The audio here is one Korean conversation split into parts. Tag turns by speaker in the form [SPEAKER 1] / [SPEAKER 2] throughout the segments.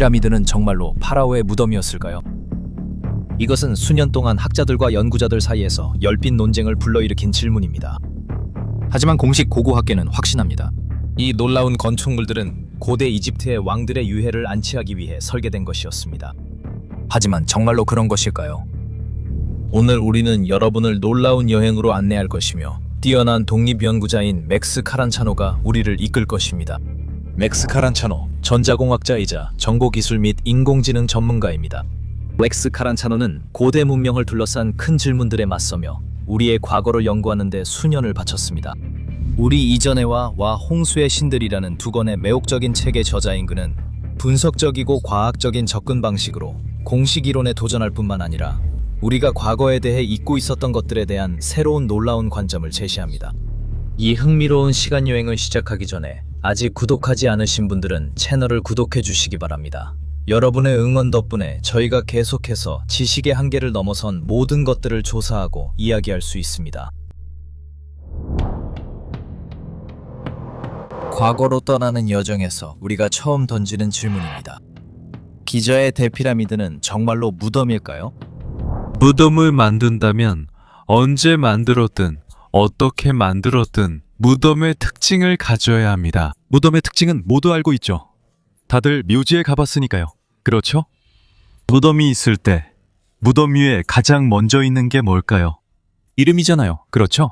[SPEAKER 1] 피라미드는 정말로 파라오의 무덤이었을까요? 이것은 수년 동안 학자들과 연구자들 사이에서 열띤 논쟁을 불러일으킨 질문입니다. 하지만 공식 고고학계는 확신합니다. 이 놀라운 건축물들은 고대 이집트의 왕들의 유해를 안치하기 위해 설계된 것이었습니다. 하지만 정말로 그런 것일까요? 오늘 우리는 여러분을 놀라운 여행으로 안내할 것이며 뛰어난 독립연구자인 맥스 카란차노가 우리를 이끌 것입니다. 맥스 카란차노, 전자공학자이자 정보기술 및 인공지능 전문가입니다. 맥스 카란차노는 고대 문명을 둘러싼 큰 질문들에 맞서며 우리의 과거를 연구하는 데 수년을 바쳤습니다. 우리 이전해와 와 홍수의 신들이라는 두 권의 매혹적인 책의 저자인 그는 분석적이고 과학적인 접근 방식으로 공식 이론에 도전할 뿐만 아니라 우리가 과거에 대해 잊고 있었던 것들에 대한 새로운 놀라운 관점을 제시합니다. 이 흥미로운 시간여행을 시작하기 전에 아직 구독하지 않으신 분들은 채널을 구독해 주시기 바랍니다. 여러분의 응원 덕분에 저희가 계속해서 지식의 한계를 넘어선 모든 것들을 조사하고 이야기할 수 있습니다. 과거로 떠나는 여정에서 우리가 처음 던지는 질문입니다. 기자의 대피라미드는 정말로 무덤일까요?
[SPEAKER 2] 무덤을 만든다면 언제 만들었든 어떻게 만들었든 무덤의 특징을 가져야 합니다. 무덤의 특징은 모두 알고 있죠. 다들 묘지에 가봤으니까요. 그렇죠? 무덤이 있을 때 무덤 위에 가장 먼저 있는 게 뭘까요? 이름이잖아요. 그렇죠?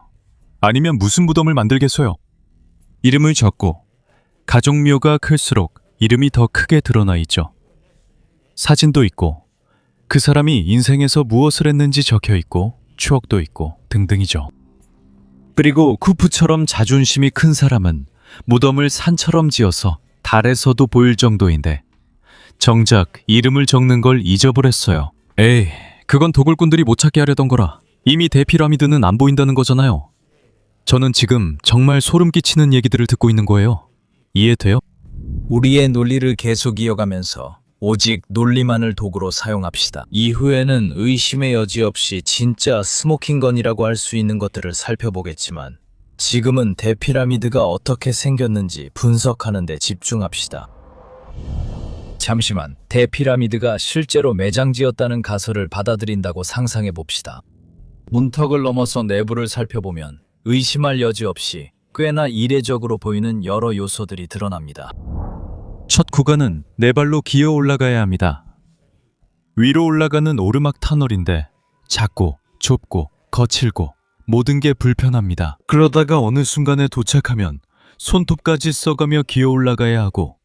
[SPEAKER 2] 아니면 무슨 무덤을 만들겠어요? 이름을 적고 가족묘가 클수록 이름이 더 크게 드러나 있죠. 사진도 있고 그 사람이 인생에서 무엇을 했는지 적혀 있고 추억도 있고 등등이죠. 그리고 쿠프처럼 자존심이 큰 사람은 무덤을 산처럼 지어서 달에서도 보일 정도인데 정작 이름을 적는 걸 잊어버렸어요. 에이, 그건 도굴꾼들이 못 찾게 하려던 거라. 이미 대피라미드는 안 보인다는 거잖아요. 저는 지금 정말 소름 끼치는 얘기들을 듣고 있는 거예요. 이해돼요?
[SPEAKER 1] 우리의 논리를 계속 이어가면서 오직 논리만을 도구로 사용합시다. 이후에는 의심의 여지 없이 진짜 스모킹건이라고 할 수 있는 것들을 살펴보겠지만 지금은 대피라미드가 어떻게 생겼는지 분석하는 데 집중합시다. 잠시만, 대피라미드가 실제로 매장지였다는 가설을 받아들인다고 상상해 봅시다. 문턱을 넘어서 내부를 살펴보면 의심할 여지 없이 꽤나 이례적으로 보이는 여러 요소들이 드러납니다.
[SPEAKER 2] 첫 구간은 네 발로 기어 올라가야 합니다. 위로 올라가는 오르막 터널인데 작고 좁고 거칠고 모든 게 불편합니다. 그러다가 어느 순간에 도착하면 손톱까지 써가며 기어 올라가야 하고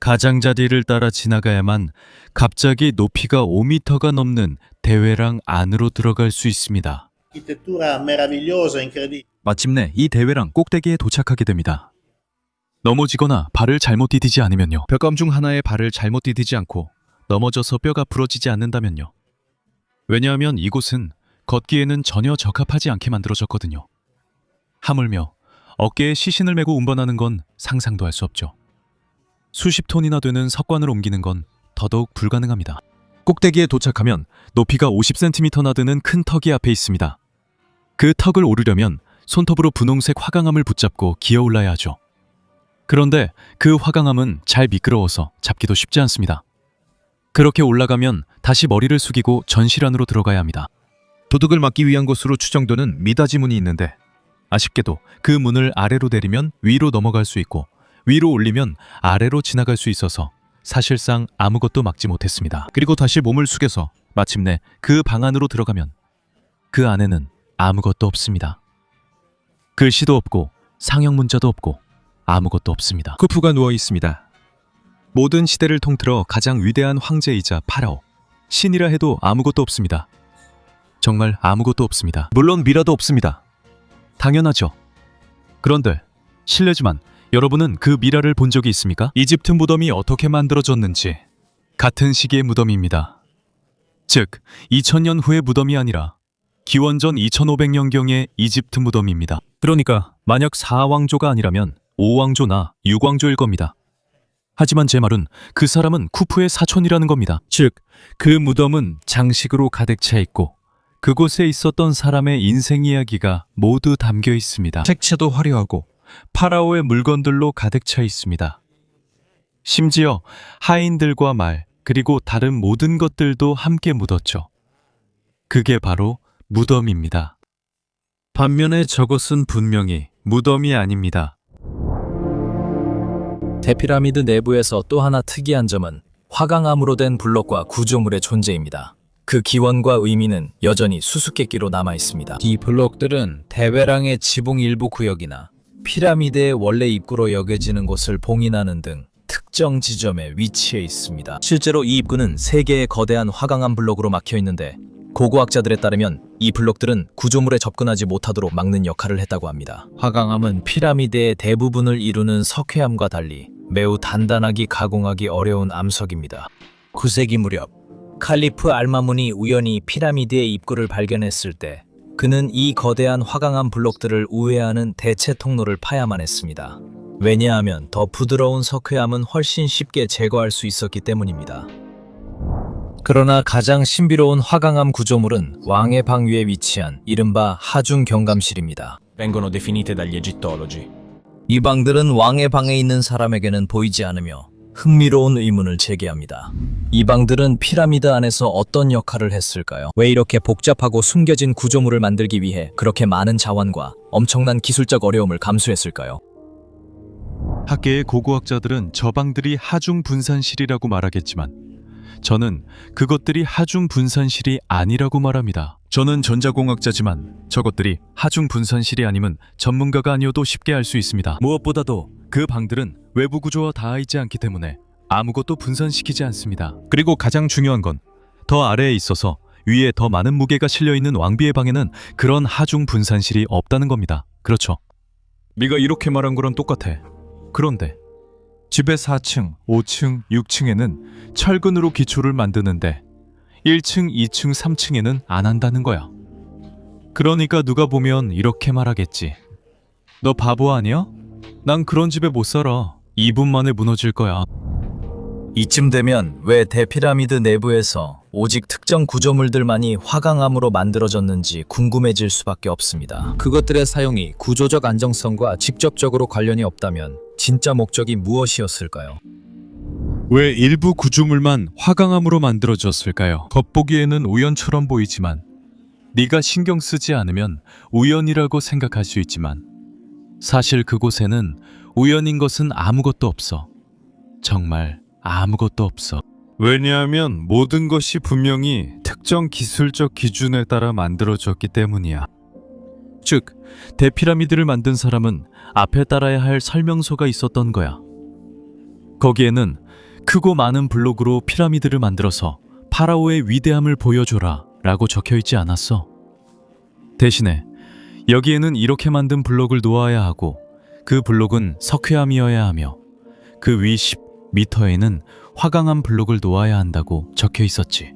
[SPEAKER 2] 가장자리를 따라 지나가야만 갑자기 높이가 5m가 넘는 대회랑 안으로 들어갈 수 있습니다. 마침내 이 대회랑 꼭대기에 도착하게 됩니다. 넘어지거나 발을 잘못 디디지 않으면요. 벽감 중 하나에 발을 잘못 디디지 않고 넘어져서 뼈가 부러지지 않는다면요. 왜냐하면 이곳은 걷기에는 전혀 적합하지 않게 만들어졌거든요. 하물며 어깨에 시신을 메고 운반하는 건 상상도 할 수 없죠. 수십 톤이나 되는 석관을 옮기는 건 더더욱 불가능합니다. 꼭대기에 도착하면 높이가 50cm나 되는 큰 턱이 앞에 있습니다. 그 턱을 오르려면 손톱으로 분홍색 화강암을 붙잡고 기어 올라야 하죠. 그런데 그 화강암은 잘 미끄러워서 잡기도 쉽지 않습니다. 그렇게 올라가면 다시 머리를 숙이고 전실 안으로 들어가야 합니다. 도둑을 막기 위한 곳으로 추정되는 미닫이 문이 있는데 아쉽게도 그 문을 아래로 내리면 위로 넘어갈 수 있고 위로 올리면 아래로 지나갈 수 있어서 사실상 아무것도 막지 못했습니다. 그리고 다시 몸을 숙여서 마침내 그 방 안으로 들어가면 그 안에는 아무것도 없습니다. 글씨도 없고 상형 문자도 없고 아무것도 없습니다. 쿠프가 누워 있습니다. 모든 시대를 통틀어 가장 위대한 황제이자 파라오, 신이라 해도 아무것도 없습니다. 정말 아무것도 없습니다. 물론 미라도 없습니다. 당연하죠. 그런데 실례지만 여러분은 그 미라를 본 적이 있습니까? 이집트 무덤이 어떻게 만들어졌는지 같은 시기의 무덤입니다. 즉 2000년 후의 무덤이 아니라 기원전 2500년경의 이집트 무덤입니다. 그러니까 만약 4왕조가 아니라면 5왕조나 6왕조일 겁니다. 하지만 제 말은 그 사람은 쿠프의 사촌이라는 겁니다. 즉, 그 무덤은 장식으로 가득 차 있고 그곳에 있었던 사람의 인생 이야기가 모두 담겨 있습니다. 색채도 화려하고 파라오의 물건들로 가득 차 있습니다. 심지어 하인들과 말, 그리고 다른 모든 것들도 함께 묻었죠. 그게 바로 무덤입니다. 반면에 저것은 분명히 무덤이 아닙니다.
[SPEAKER 1] 대피라미드 내부에서 또 하나 특이한 점은 화강암으로 된 블록과 구조물의 존재입니다. 그 기원과 의미는 여전히 수수께끼로 남아 있습니다. 이 블록들은 대외랑의 지붕 일부 구역이나 피라미드의 원래 입구로 여겨지는 곳을 봉인하는 등 특정 지점에 위치해 있습니다. 실제로 이 입구는 3개의 거대한 화강암 블록으로 막혀 있는데 고고학자들에 따르면 이 블록들은 구조물에 접근하지 못하도록 막는 역할을 했다고 합니다. 화강암은 피라미드의 대부분을 이루는 석회암과 달리 매우 단단하게 가공하기 어려운 암석입니다. 9세기 무렵 칼리프 알마문이 우연히 피라미드의 입구를 발견했을 때 그는 이 거대한 화강암 블록들을 우회하는 대체 통로를 파야만 했습니다. 왜냐하면 더 부드러운 석회암은 훨씬 쉽게 제거할 수 있었기 때문입니다. 그러나 가장 신비로운 화강암 구조물은 왕의 방 위에 위치한 이른바 하중 경감실입니다.
[SPEAKER 3] Vengono definite dagli egittologi.
[SPEAKER 1] 이 방들은 왕의 방에 있는 사람에게는 보이지 않으며 흥미로운 의문을 제기합니다. 이 방들은 피라미드 안에서 어떤 역할을 했을까요? 왜 이렇게 복잡하고 숨겨진 구조물을 만들기 위해 그렇게 많은 자원과 엄청난 기술적 어려움을 감수했을까요?
[SPEAKER 2] 학계의 고고학자들은 저 방들이 하중 분산실이라고 말하겠지만 저는 그것들이 하중 분산실이 아니라고 말합니다. 저는 전자공학자지만 저것들이 하중 분산실이 아니면 전문가가 아니어도 쉽게 알 수 있습니다. 무엇보다도 그 방들은 외부 구조와 닿아 있지 않기 때문에 아무것도 분산시키지 않습니다. 그리고 가장 중요한 건 더 아래에 있어서 위에 더 많은 무게가 실려있는 왕비의 방에는 그런 하중 분산실이 없다는 겁니다. 그렇죠. 네가 이렇게 말한 거랑 똑같아. 그런데 집의 4층, 5층, 6층에는 철근으로 기초를 만드는데 1층, 2층, 3층에는 안 한다는 거야. 그러니까 누가 보면 이렇게 말하겠지. 너 바보 아니야? 난 그런 집에 못 살아. 2분 만에 무너질 거야.
[SPEAKER 1] 이쯤 되면 왜 대피라미드 내부에서 오직 특정 구조물들만이 화강암으로 만들어졌는지 궁금해질 수밖에 없습니다. 그것들의 사용이 구조적 안정성과 직접적으로 관련이 없다면 진짜 목적이 무엇이었을까요?
[SPEAKER 2] 왜 일부 구조물만 화강암으로 만들어졌을까요? 겉보기에는 우연처럼 보이지만 네가 신경 쓰지 않으면 우연이라고 생각할 수 있지만 사실 그곳에는 우연인 것은 아무것도 없어. 정말 아무것도 없어. 왜냐하면 모든 것이 분명히 특정 기술적 기준에 따라 만들어졌기 때문이야. 즉, 대피라미드를 만든 사람은 앞에 따라야 할 설명서가 있었던 거야. 거기에는 크고 많은 블록으로 피라미드를 만들어서 파라오의 위대함을 보여줘라 라고 적혀 있지 않았어. 대신에 여기에는 이렇게 만든 블록을 놓아야 하고 그 블록은 석회암이어야 하며 그 위 10m에는 화강암 블록을 놓아야 한다고 적혀 있었지.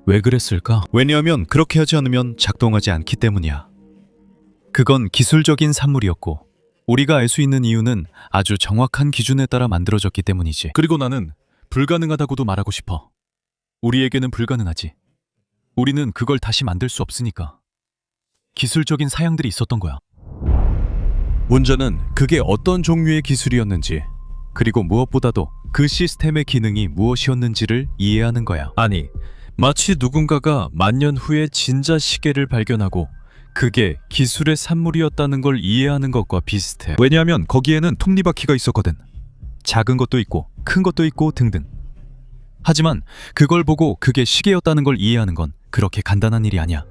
[SPEAKER 2] 왜 그랬을까? 왜냐하면 그렇게 하지 않으면 작동하지 않기 때문이야. 그건 기술적인 산물이었고 우리가 알 수 있는 이유는 아주 정확한 기준에 따라 만들어졌기 때문이지. 그리고 나는 불가능하다고도 말하고 싶어. 우리에게는 불가능하지. 우리는 그걸 다시 만들 수 없으니까. 기술적인 사양들이 있었던 거야. 문제는 그게 어떤 종류의 기술이었는지, 그리고 무엇보다도 그 시스템의 기능이 무엇이었는지를 이해하는 거야. 아니, 마치 누군가가 만년 후에 진자 시계를 발견하고 그게 기술의 산물이었다는 걸 이해하는 것과 비슷해. 왜냐하면 거기에는 톱니바퀴가 있었거든. 작은 것도 있고 큰 것도 있고 등등. 하지만 그걸 보고 그게 시계였다는 걸 이해하는 건 그렇게 간단한 일이 아니야.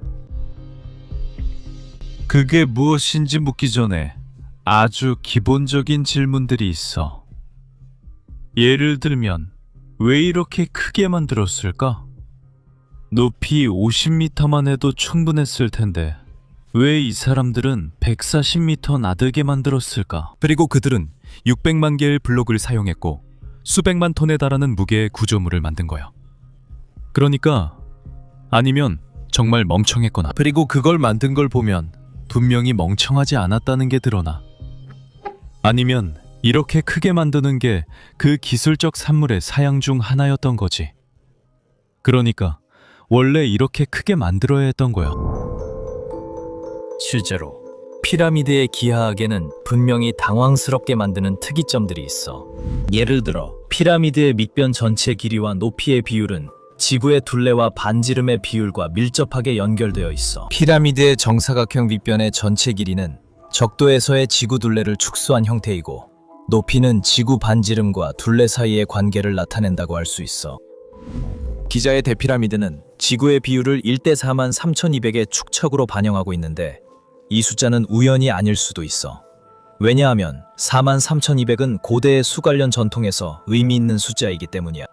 [SPEAKER 2] 그게 무엇인지 묻기 전에 아주 기본적인 질문들이 있어. 예를 들면 왜 이렇게 크게 만들었을까? 높이 50m만 해도 충분했을 텐데 왜 이 사람들은 140m 나들게 만들었을까? 그리고 그들은 600만 개의 블록을 사용했고 수백만 톤에 달하는 무게의 구조물을 만든 거야. 그러니까 아니면 정말 멍청했거나, 그리고 그걸 만든 걸 보면 분명히 멍청하지 않았다는 게 드러나. 아니면 이렇게 크게 만드는 게 그 기술적 산물의 사양 중 하나였던 거지. 그러니까 원래 이렇게 크게 만들어야 했던 거야.
[SPEAKER 1] 실제로 피라미드의 기하학에는 분명히 당황스럽게 만드는 특이점들이 있어. 예를 들어 피라미드의 밑변 전체 길이와 높이의 비율은 지구의 둘레와 반지름의 비율과 밀접하게 연결되어 있어. 피라미드의 정사각형 밑변의 전체 길이는 적도에서의 지구 둘레를 축소한 형태이고, 높이는 지구 반지름과 둘레 사이의 관계를 나타낸다고 할 수 있어. 기자의 대피라미드는 지구의 비율을 1대 43,200의 축척으로 반영하고 있는데, 이 숫자는 우연이 아닐 수도 있어. 왜냐하면 43,200은 고대의 수 관련 전통에서 의미 있는 숫자이기 때문이야.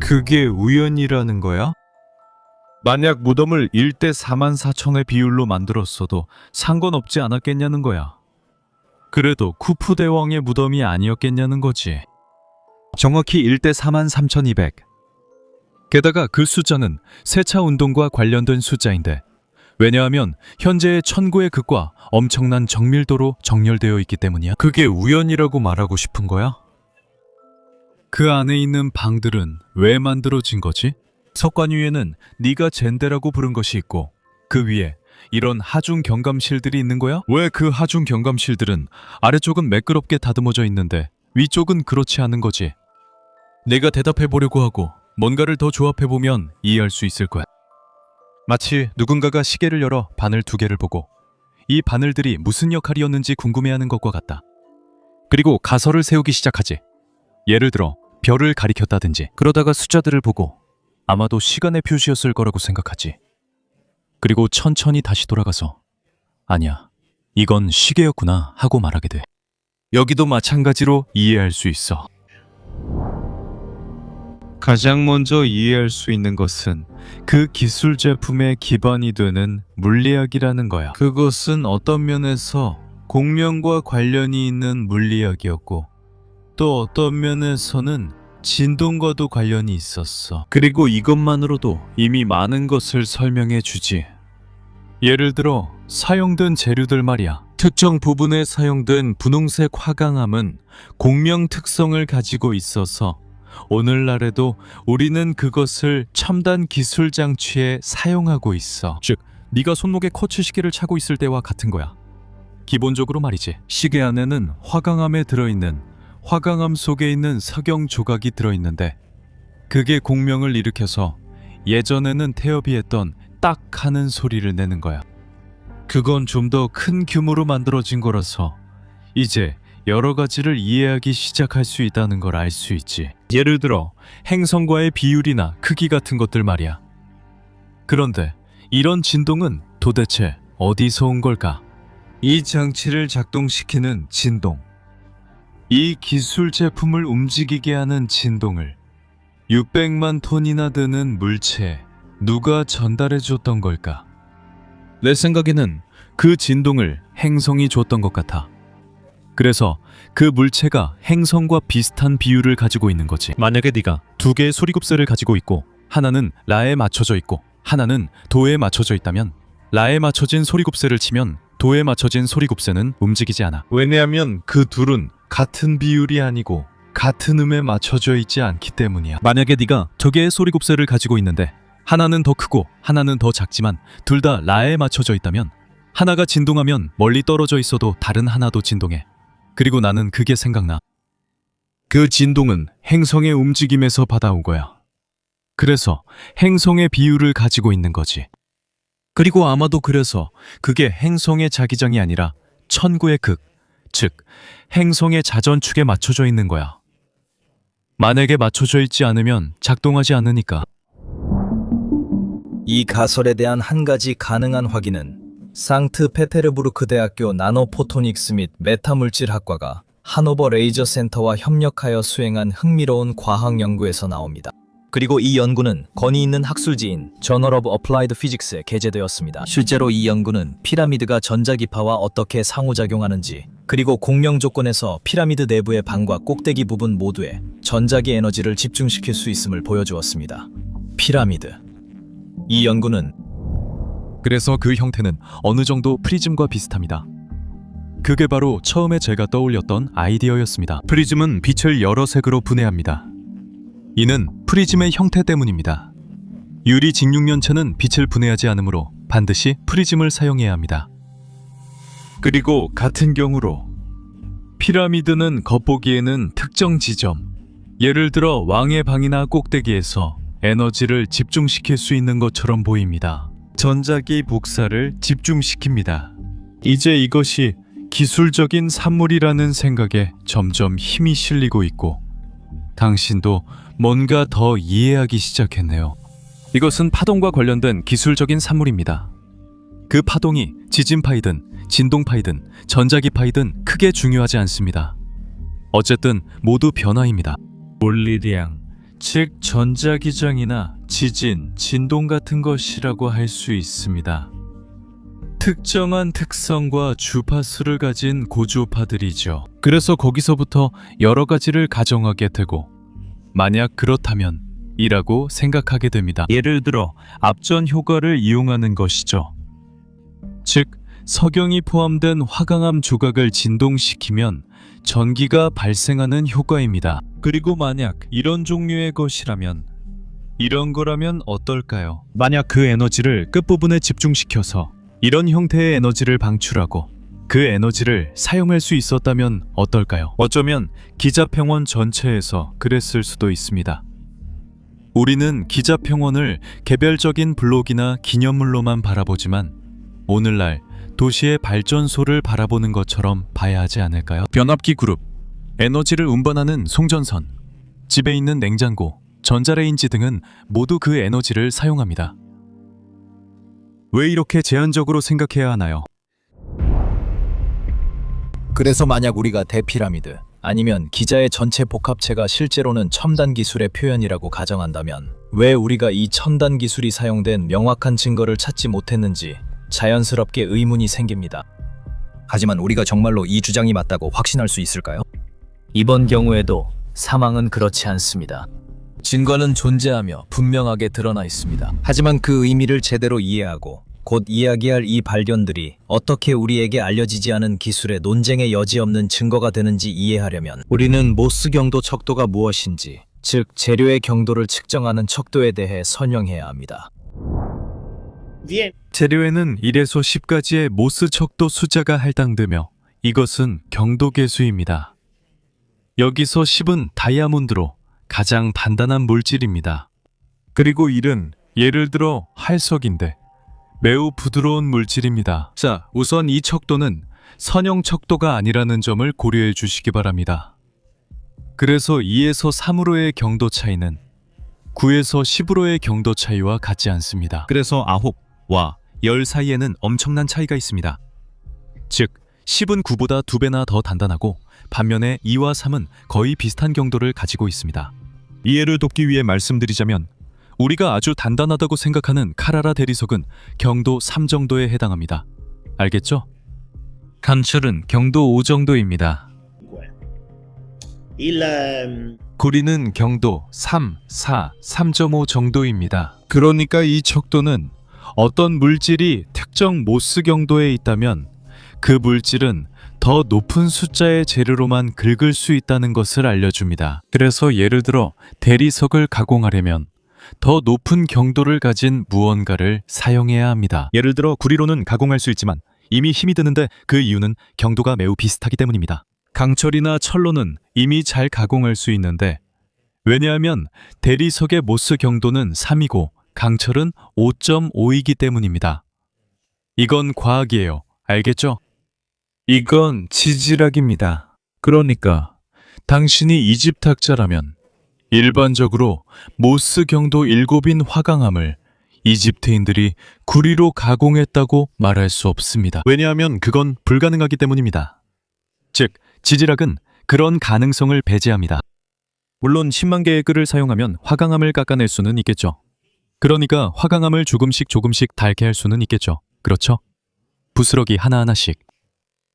[SPEAKER 2] 그게 우연이라는 거야? 만약 무덤을 1대 44,000의 비율로 만들었어도 상관없지 않았겠냐는 거야. 그래도 쿠프 대왕의 무덤이 아니었겠냐는 거지. 정확히 1대 43,200. 게다가 그 숫자는 세차 운동과 관련된 숫자인데, 왜냐하면 현재의 천구의 극과 엄청난 정밀도로 정렬되어 있기 때문이야. 그게 우연이라고 말하고 싶은 거야? 그 안에 있는 방들은 왜 만들어진 거지? 석관 위에는 네가 젠데라고 부른 것이 있고, 그 위에 이런 하중 경감실들이 있는 거야? 왜 그 하중 경감실들은 아래쪽은 매끄럽게 다듬어져 있는데 위쪽은 그렇지 않은 거지? 내가 대답해 보려고 하고 뭔가를 더 조합해 보면 이해할 수 있을 거야. 마치 누군가가 시계를 열어 바늘 2개를 보고 이 바늘들이 무슨 역할이었는지 궁금해하는 것과 같다. 그리고 가설을 세우기 시작하지. 예를 들어 별을 가리켰다든지. 그러다가 숫자들을 보고 아마도 시간의 표시였을 거라고 생각하지. 그리고 천천히 다시 돌아가서 아니야, 이건 시계였구나 하고 말하게 돼. 여기도 마찬가지로 이해할 수 있어. 가장 먼저 이해할 수 있는 것은 그 기술 제품의 기반이 되는 물리학이라는 거야. 그것은 어떤 면에서 공명과 관련이 있는 물리학이었고, 또 어떤 면에서는 진동과도 관련이 있었어. 그리고 이것만으로도 이미 많은 것을 설명해 주지. 예를 들어 사용된 재료들 말이야. 특정 부분에 사용된 분홍색 화강암은 공명 특성을 가지고 있어서 오늘날에도 우리는 그것을 첨단 기술 장치에 사용하고 있어. 즉, 네가 손목에 쿼츠 시계를 차고 있을 때와 같은 거야. 기본적으로 말이지. 시계 안에는 화강암에 들어있는 화강암 속에 있는 석영 조각이 들어있는데, 그게 공명을 일으켜서 예전에는 태엽이 했던 딱 하는 소리를 내는 거야. 그건 좀 더 큰 규모로 만들어진 거라서 이제 여러 가지를 이해하기 시작할 수 있다는 걸 알 수 있지. 예를 들어 행성과의 비율이나 크기 같은 것들 말이야. 그런데 이런 진동은 도대체 어디서 온 걸까? 이 장치를 작동시키는 진동, 이 기술 제품을 움직이게 하는 진동을 600만 톤이나 되는 물체에 누가 전달해 줬던 걸까? 내 생각에는 그 진동을 행성이 줬던 것 같아. 그래서 그 물체가 행성과 비슷한 비율을 가지고 있는 거지. 만약에 네가 2개의 소리곱슬을 가지고 있고 하나는 라에 맞춰져 있고 하나는 도에 맞춰져 있다면, 라에 맞춰진 소리곱슬을 치면 도에 맞춰진 소리곱슬은 움직이지 않아. 왜냐하면 그 둘은 같은 비율이 아니고 같은 음에 맞춰져 있지 않기 때문이야. 만약에 네가 2개의 소리곱슬을 가지고 있는데 하나는 더 크고 하나는 더 작지만 둘 다 라에 맞춰져 있다면, 하나가 진동하면 멀리 떨어져 있어도 다른 하나도 진동해. 그리고 나는 그게 생각나. 그 진동은 행성의 움직임에서 받아온 거야. 그래서 행성의 비율을 가지고 있는 거지. 그리고 아마도 그래서 그게 행성의 자기장이 아니라 천구의 극, 즉 행성의 자전축에 맞춰져 있는 거야. 만약에 맞춰져 있지 않으면 작동하지 않으니까.
[SPEAKER 1] 이 가설에 대한 한 가지 가능한 확인은 상트페테르부르크 대학교 나노포토닉스 및 메타물질학과가 하노버 레이저 센터와 협력하여 수행한 흥미로운 과학 연구에서 나옵니다. 그리고 이 연구는 권위 있는 학술지인 저널 오브 어플라이드 피직스에 게재되었습니다. 실제로 이 연구는 피라미드가 전자기파와 어떻게 상호작용하는지, 그리고 공명 조건에서 피라미드 내부의 방과 꼭대기 부분 모두에 전자기 에너지를 집중시킬 수 있음을 보여주었습니다. 피라미드. 이 연구는
[SPEAKER 2] 그래서 그 형태는 어느 정도 프리즘과 비슷합니다. 그게 바로 처음에 제가 떠올렸던 아이디어였습니다. 프리즘은 빛을 여러 색으로 분해합니다. 이는 프리즘의 형태 때문입니다. 유리 직육면체는 빛을 분해하지 않으므로 반드시 프리즘을 사용해야 합니다. 그리고 같은 경우로 피라미드는 겉보기에는 특정 지점, 예를 들어 왕의 방이나 꼭대기에서 에너지를 집중시킬 수 있는 것처럼 보입니다. 전자기 복사를 집중시킵니다. 이제 이것이 기술적인 산물이라는 생각에 점점 힘이 실리고 있고 당신도 뭔가 더 이해하기 시작했네요. 이것은 파동과 관련된 기술적인 산물입니다. 그 파동이 지진파이든 진동파이든 전자기파이든 크게 중요하지 않습니다. 어쨌든 모두 변화입니다. 물리량, 즉 전자기장이나 지진, 진동 같은 것이라고 할 수 있습니다. 특정한 특성과 주파수를 가진 고주파들이죠. 그래서 거기서부터 여러 가지를 가정하게 되고 만약 그렇다면 이라고 생각하게 됩니다. 예를 들어 압전 효과를 이용하는 것이죠. 즉 석영이 포함된 화강암 조각을 진동시키면 전기가 발생하는 효과입니다. 그리고 만약 이런 종류의 것이라면 이런 거라면 어떨까요? 만약 그 에너지를 끝부분에 집중시켜서 이런 형태의 에너지를 방출하고 그 에너지를 사용할 수 있었다면 어떨까요? 어쩌면 기자평원 전체에서 그랬을 수도 있습니다. 우리는 기자평원을 개별적인 블록이나 기념물로만 바라보지만 오늘날 도시의 발전소를 바라보는 것처럼 봐야 하지 않을까요? 변압기 그룹, 에너지를 운반하는 송전선, 집에 있는 냉장고, 전자레인지 등은 모두 그 에너지를 사용합니다. 왜 이렇게 제한적으로 생각해야 하나요?
[SPEAKER 1] 그래서 만약 우리가 대피라미드 아니면 기자의 전체 복합체가 실제로는 첨단 기술의 표현이라고 가정한다면 왜 우리가 이 첨단 기술이 사용된 명확한 증거를 찾지 못했는지 자연스럽게 의문이 생깁니다. 하지만 우리가 정말로 이 주장이 맞다고 확신할 수 있을까요? 이번 경우에도 사망은 그렇지 않습니다. 진과는 존재하며 분명하게 드러나 있습니다. 하지만 그 의미를 제대로 이해하고 곧 이야기할 이 발견들이 어떻게 우리에게 알려지지 않은 기술의 논쟁의 여지 없는 증거가 되는지 이해하려면 우리는 모스 경도 척도가 무엇인지, 즉 재료의 경도를 측정하는 척도에 대해 설명해야 합니다.
[SPEAKER 2] 재료에는 1에서 10까지의 모스 척도 숫자가 할당되며 이것은 경도계수입니다. 여기서 10은 다이아몬드로 가장 단단한 물질입니다. 그리고 1은 예를 들어 활석인데 매우 부드러운 물질입니다. 자, 우선 이 척도는 선형 척도가 아니라는 점을 고려해 주시기 바랍니다. 그래서 2에서 3으로의 경도 차이는 9에서 10으로의 경도 차이와 같지 않습니다. 그래서 9와 10 사이에는 엄청난 차이가 있습니다. 즉, 10은 9보다 2배나 더 단단하고 반면에 2와 3은 거의 비슷한 경도를 가지고 있습니다. 이해를 돕기 위해 말씀드리자면 우리가 아주 단단하다고 생각하는 카라라 대리석은 경도 3 정도에 해당합니다. 알겠죠? 강철은 경도 5 정도입니다. 구리는 경도 3, 4, 3.5 정도입니다. 그러니까 이 척도는 어떤 물질이 특정 모스 경도에 있다면 그 물질은 더 높은 숫자의 재료로만 긁을 수 있다는 것을 알려줍니다. 그래서 예를 들어 대리석을 가공하려면 더 높은 경도를 가진 무언가를 사용해야 합니다. 예를 들어 구리로는 가공할 수 있지만 이미 힘이 드는데 그 이유는 경도가 매우 비슷하기 때문입니다. 강철이나 철로는 이미 잘 가공할 수 있는데 왜냐하면 대리석의 모스 경도는 3이고 강철은 5.5이기 때문입니다. 이건 과학이에요. 알겠죠? 이건 지질학입니다. 그러니까 당신이 이집트학자라면 일반적으로 모스 경도 7인 화강암을 이집트인들이 구리로 가공했다고 말할 수 없습니다. 왜냐하면 그건 불가능하기 때문입니다. 즉, 지질학은 그런 가능성을 배제합니다. 물론 10만 개의 끈을 사용하면 화강암을 깎아낼 수는 있겠죠. 그러니까 화강암을 조금씩 닳게 할 수는 있겠죠. 그렇죠? 부스러기 하나하나씩.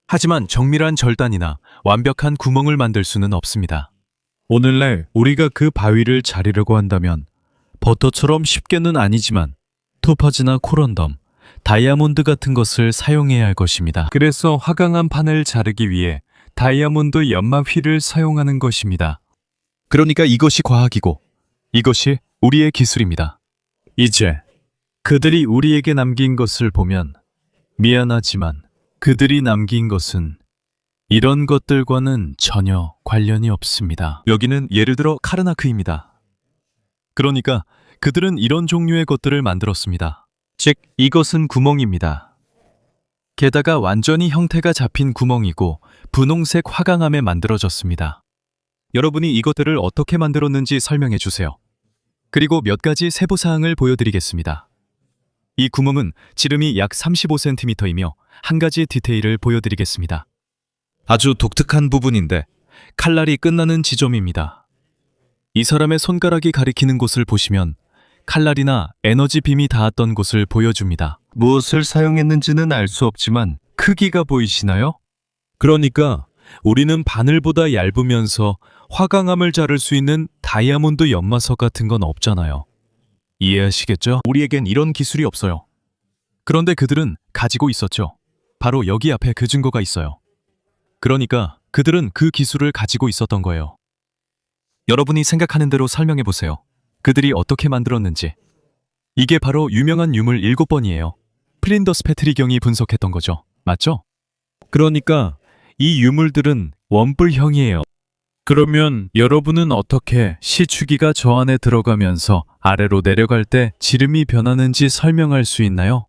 [SPEAKER 2] 하지만 정밀한 절단이나 완벽한 구멍을 만들 수는 없습니다. 오늘날 우리가 그 바위를 자르려고 한다면 버터처럼 쉽게는 아니지만 토파즈나 코런덤, 다이아몬드 같은 것을 사용해야 할 것입니다. 그래서 화강암 판을 자르기 위해 다이아몬드 연마휘를 사용하는 것입니다. 그러니까 이것이 과학이고 이것이 우리의 기술입니다. 이제 그들이 우리에게 남긴 것을 보면 미안하지만 그들이 남긴 것은 이런 것들과는 전혀 관련이 없습니다. 여기는 예를 들어 카르나크입니다. 그러니까 그들은 이런 종류의 것들을 만들었습니다. 즉, 이것은 구멍입니다. 게다가 완전히 형태가 잡힌 구멍이고 분홍색 화강암에 만들어졌습니다. 여러분이 이것들을 어떻게 만들었는지 설명해 주세요. 그리고 몇 가지 세부사항을 보여드리겠습니다. 이 구멍은 지름이 약 35cm이며 한 가지 디테일을 보여드리겠습니다. 아주 독특한 부분인데 칼날이 끝나는 지점입니다. 이 사람의 손가락이 가리키는 곳을 보시면 칼날이나 에너지 빔이 닿았던 곳을 보여줍니다. 무엇을 사용했는지는 알 수 없지만 크기가 보이시나요? 그러니까 우리는 바늘보다 얇으면서 화강암을 자를 수 있는 다이아몬드 연마석 같은 건 없잖아요. 이해하시겠죠? 우리에겐 이런 기술이 없어요. 그런데 그들은 가지고 있었죠. 바로 여기 앞에 그 증거가 있어요. 그러니까 그들은 그 기술을 가지고 있었던 거예요. 여러분이 생각하는 대로 설명해 보세요. 그들이 어떻게 만들었는지. 이게 바로 유명한 유물 7번이에요. 플린더스 패트리경이 분석했던 거죠. 맞죠? 그러니까 이 유물들은 원뿔형이에요. 그러면 여러분은 어떻게 시추기가 저 안에 들어가면서 아래로 내려갈 때 지름이 변하는지 설명할 수 있나요?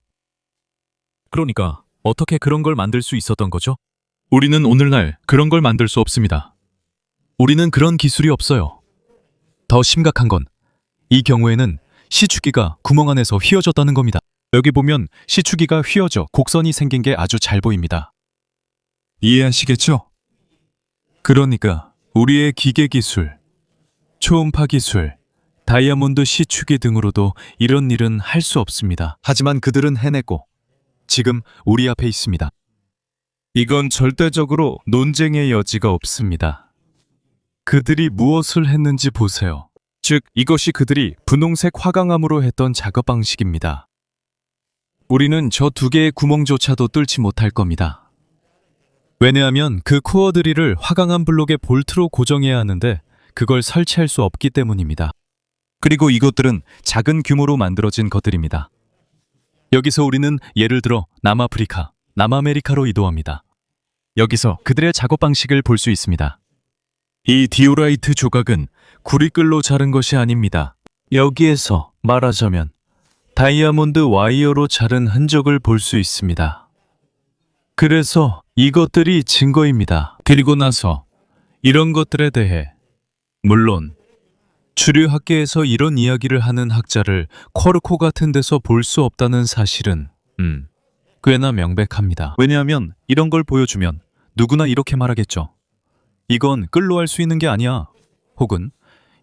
[SPEAKER 2] 그러니까 어떻게 그런 걸 만들 수 있었던 거죠? 우리는 오늘날 그런 걸 만들 수 없습니다. 우리는 그런 기술이 없어요. 더 심각한 건 이 경우에는 시추기가 구멍 안에서 휘어졌다는 겁니다. 여기 보면 시추기가 휘어져 곡선이 생긴 게 아주 잘 보입니다. 이해하시겠죠? 그러니까 우리의 기계 기술, 초음파 기술, 다이아몬드 시추기 등으로도 이런 일은 할 수 없습니다. 하지만 그들은 해냈고 지금 우리 앞에 있습니다. 이건 절대적으로 논쟁의 여지가 없습니다. 그들이 무엇을 했는지 보세요. 즉, 이것이 그들이 분홍색 화강암으로 했던 작업 방식입니다. 우리는 저 2개의 구멍조차도 뚫지 못할 겁니다. 왜냐하면 그 코어 드릴을 화강암 블록의 볼트로 고정해야 하는데 그걸 설치할 수 없기 때문입니다. 그리고 이것들은 작은 규모로 만들어진 것들입니다. 여기서 우리는 예를 들어 남아프리카, 남아메리카로 이동합니다. 여기서 그들의 작업 방식을 볼 수 있습니다. 이 디오라이트 조각은 구리끌로 자른 것이 아닙니다. 여기에서 말하자면 다이아몬드 와이어로 자른 흔적을 볼 수 있습니다. 그래서 이것들이 증거입니다. 그리고 나서 이런 것들에 대해 물론 주류 학계에서 이런 이야기를 하는 학자를 쿼르코 같은 데서 볼 수 없다는 사실은 꽤나 명백합니다. 왜냐하면 이런 걸 보여주면 누구나 이렇게 말하겠죠. 이건 끌로 할 수 있는 게 아니야. 혹은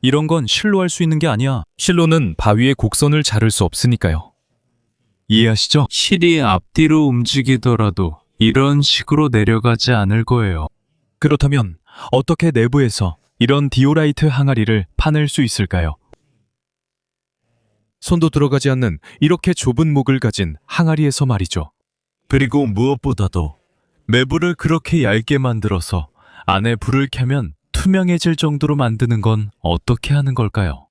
[SPEAKER 2] 이런 건 실로 할 수 있는 게 아니야. 실로는 바위의 곡선을 자를 수 없으니까요. 이해하시죠? 실이 앞뒤로 움직이더라도 이런 식으로 내려가지 않을 거예요. 그렇다면 어떻게 내부에서 이런 디오라이트 항아리를 파낼 수 있을까요? 손도 들어가지 않는 이렇게 좁은 목을 가진 항아리에서 말이죠. 그리고 무엇보다도 매부를 그렇게 얇게 만들어서 안에 불을 켜면 투명해질 정도로 만드는 건 어떻게 하는 걸까요?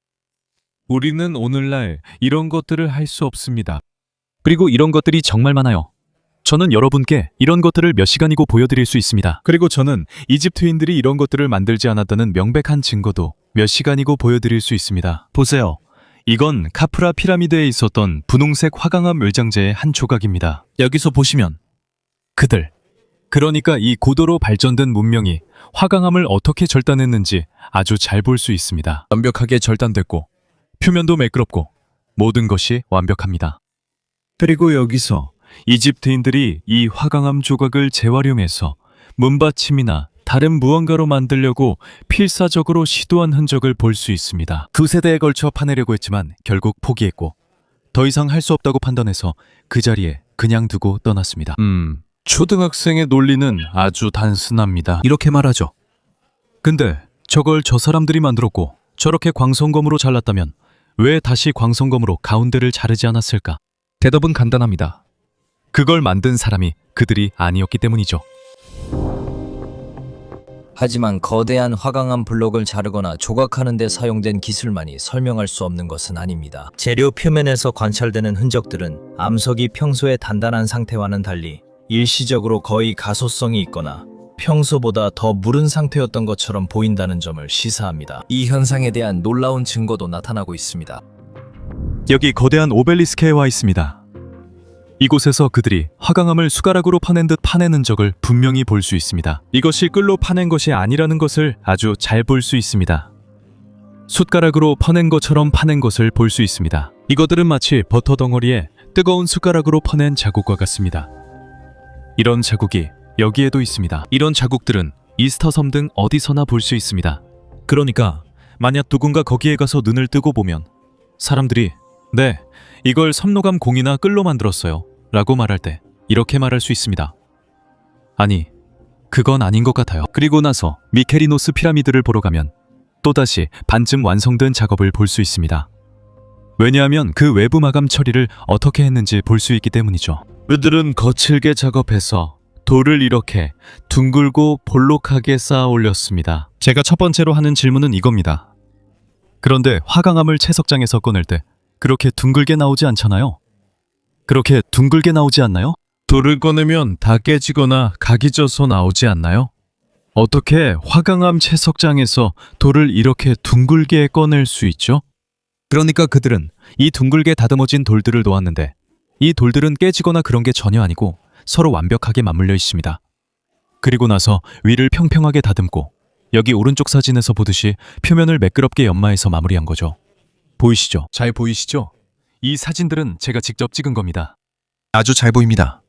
[SPEAKER 2] 우리는 오늘날 이런 것들을 할 수 없습니다. 그리고 이런 것들이 정말 많아요. 저는 여러분께 이런 것들을 몇 시간이고 보여드릴 수 있습니다. 그리고 저는 이집트인들이 이런 것들을 만들지 않았다는 명백한 증거도 몇 시간이고 보여드릴 수 있습니다. 보세요. 이건 카프라 피라미드에 있었던 분홍색 화강암 외장재의 한 조각입니다. 여기서 보시면 그들, 그러니까 이 고도로 발전된 문명이 화강암을 어떻게 절단했는지 아주 잘 볼 수 있습니다. 완벽하게 절단됐고 표면도 매끄럽고 모든 것이 완벽합니다. 그리고 여기서 이집트인들이 이 화강암 조각을 재활용해서 문받침이나 다른 무언가로 만들려고 필사적으로 시도한 흔적을 볼 수 있습니다. 2세대에 걸쳐 파내려고 했지만 결국 포기했고 더 이상 할 수 없다고 판단해서 그 자리에 그냥 두고 떠났습니다. 초등학생의 논리는 아주 단순합니다. 이렇게 말하죠. 근데 저걸 저 사람들이 만들었고 저렇게 광선검으로 잘랐다면 왜 다시 광선검으로 가운데를 자르지 않았을까? 대답은 간단합니다. 그걸 만든 사람이 그들이 아니었기 때문이죠.
[SPEAKER 1] 하지만 거대한 화강암 블록을 자르거나 조각하는 데 사용된 기술만이 설명할 수 없는 것은 아닙니다. 재료 표면에서 관찰되는 흔적들은 암석이 평소의 단단한 상태와는 달리 일시적으로 거의 가소성이 있거나 평소보다 더 무른 상태였던 것처럼 보인다는 점을 시사합니다. 이 현상에 대한 놀라운 증거도 나타나고 있습니다.
[SPEAKER 2] 여기 거대한 오벨리스크에 와 있습니다. 이곳에서 그들이 화강암을 숟가락으로 파낸 듯 파낸 흔적을 분명히 볼 수 있습니다. 이것이 끌로 파낸 것이 아니라는 것을 아주 잘 볼 수 있습니다. 숟가락으로 퍼낸 것처럼 파낸 것을 볼 수 있습니다. 이것들은 마치 버터 덩어리에 뜨거운 숟가락으로 퍼낸 자국과 같습니다. 이런 자국이 여기에도 있습니다. 이런 자국들은 이스터 섬 등 어디서나 볼 수 있습니다. 그러니까 만약 누군가 거기에 가서 눈을 뜨고 보면 사람들이 네, 이걸 섬노감 공이나 끌로 만들었어요 라고 말할 때 이렇게 말할 수 있습니다. 아니, 그건 아닌 것 같아요. 그리고 나서 미케리노스 피라미드를 보러 가면 또다시 반쯤 완성된 작업을 볼 수 있습니다. 왜냐하면 그 외부 마감 처리를 어떻게 했는지 볼 수 있기 때문이죠. 그들은 거칠게 작업해서 돌을 이렇게 둥글고 볼록하게 쌓아 올렸습니다. 제가 첫 번째로 하는 질문은 이겁니다. 그런데 화강암을 채석장에서 꺼낼 때 그렇게 둥글게 나오지 않잖아요? 그렇게 둥글게 나오지 않나요? 돌을 꺼내면 다 깨지거나 각이 져서 나오지 않나요? 어떻게 화강암 채석장에서 돌을 이렇게 둥글게 꺼낼 수 있죠? 그러니까 그들은 이 둥글게 다듬어진 돌들을 놓았는데 이 돌들은 깨지거나 그런 게 전혀 아니고 서로 완벽하게 맞물려 있습니다. 그리고 나서 위를 평평하게 다듬고 여기 오른쪽 사진에서 보듯이 표면을 매끄럽게 연마해서 마무리한 거죠. 보이시죠? 잘 보이시죠? 이 사진들은 제가 직접 찍은 겁니다. 아주 잘 보입니다.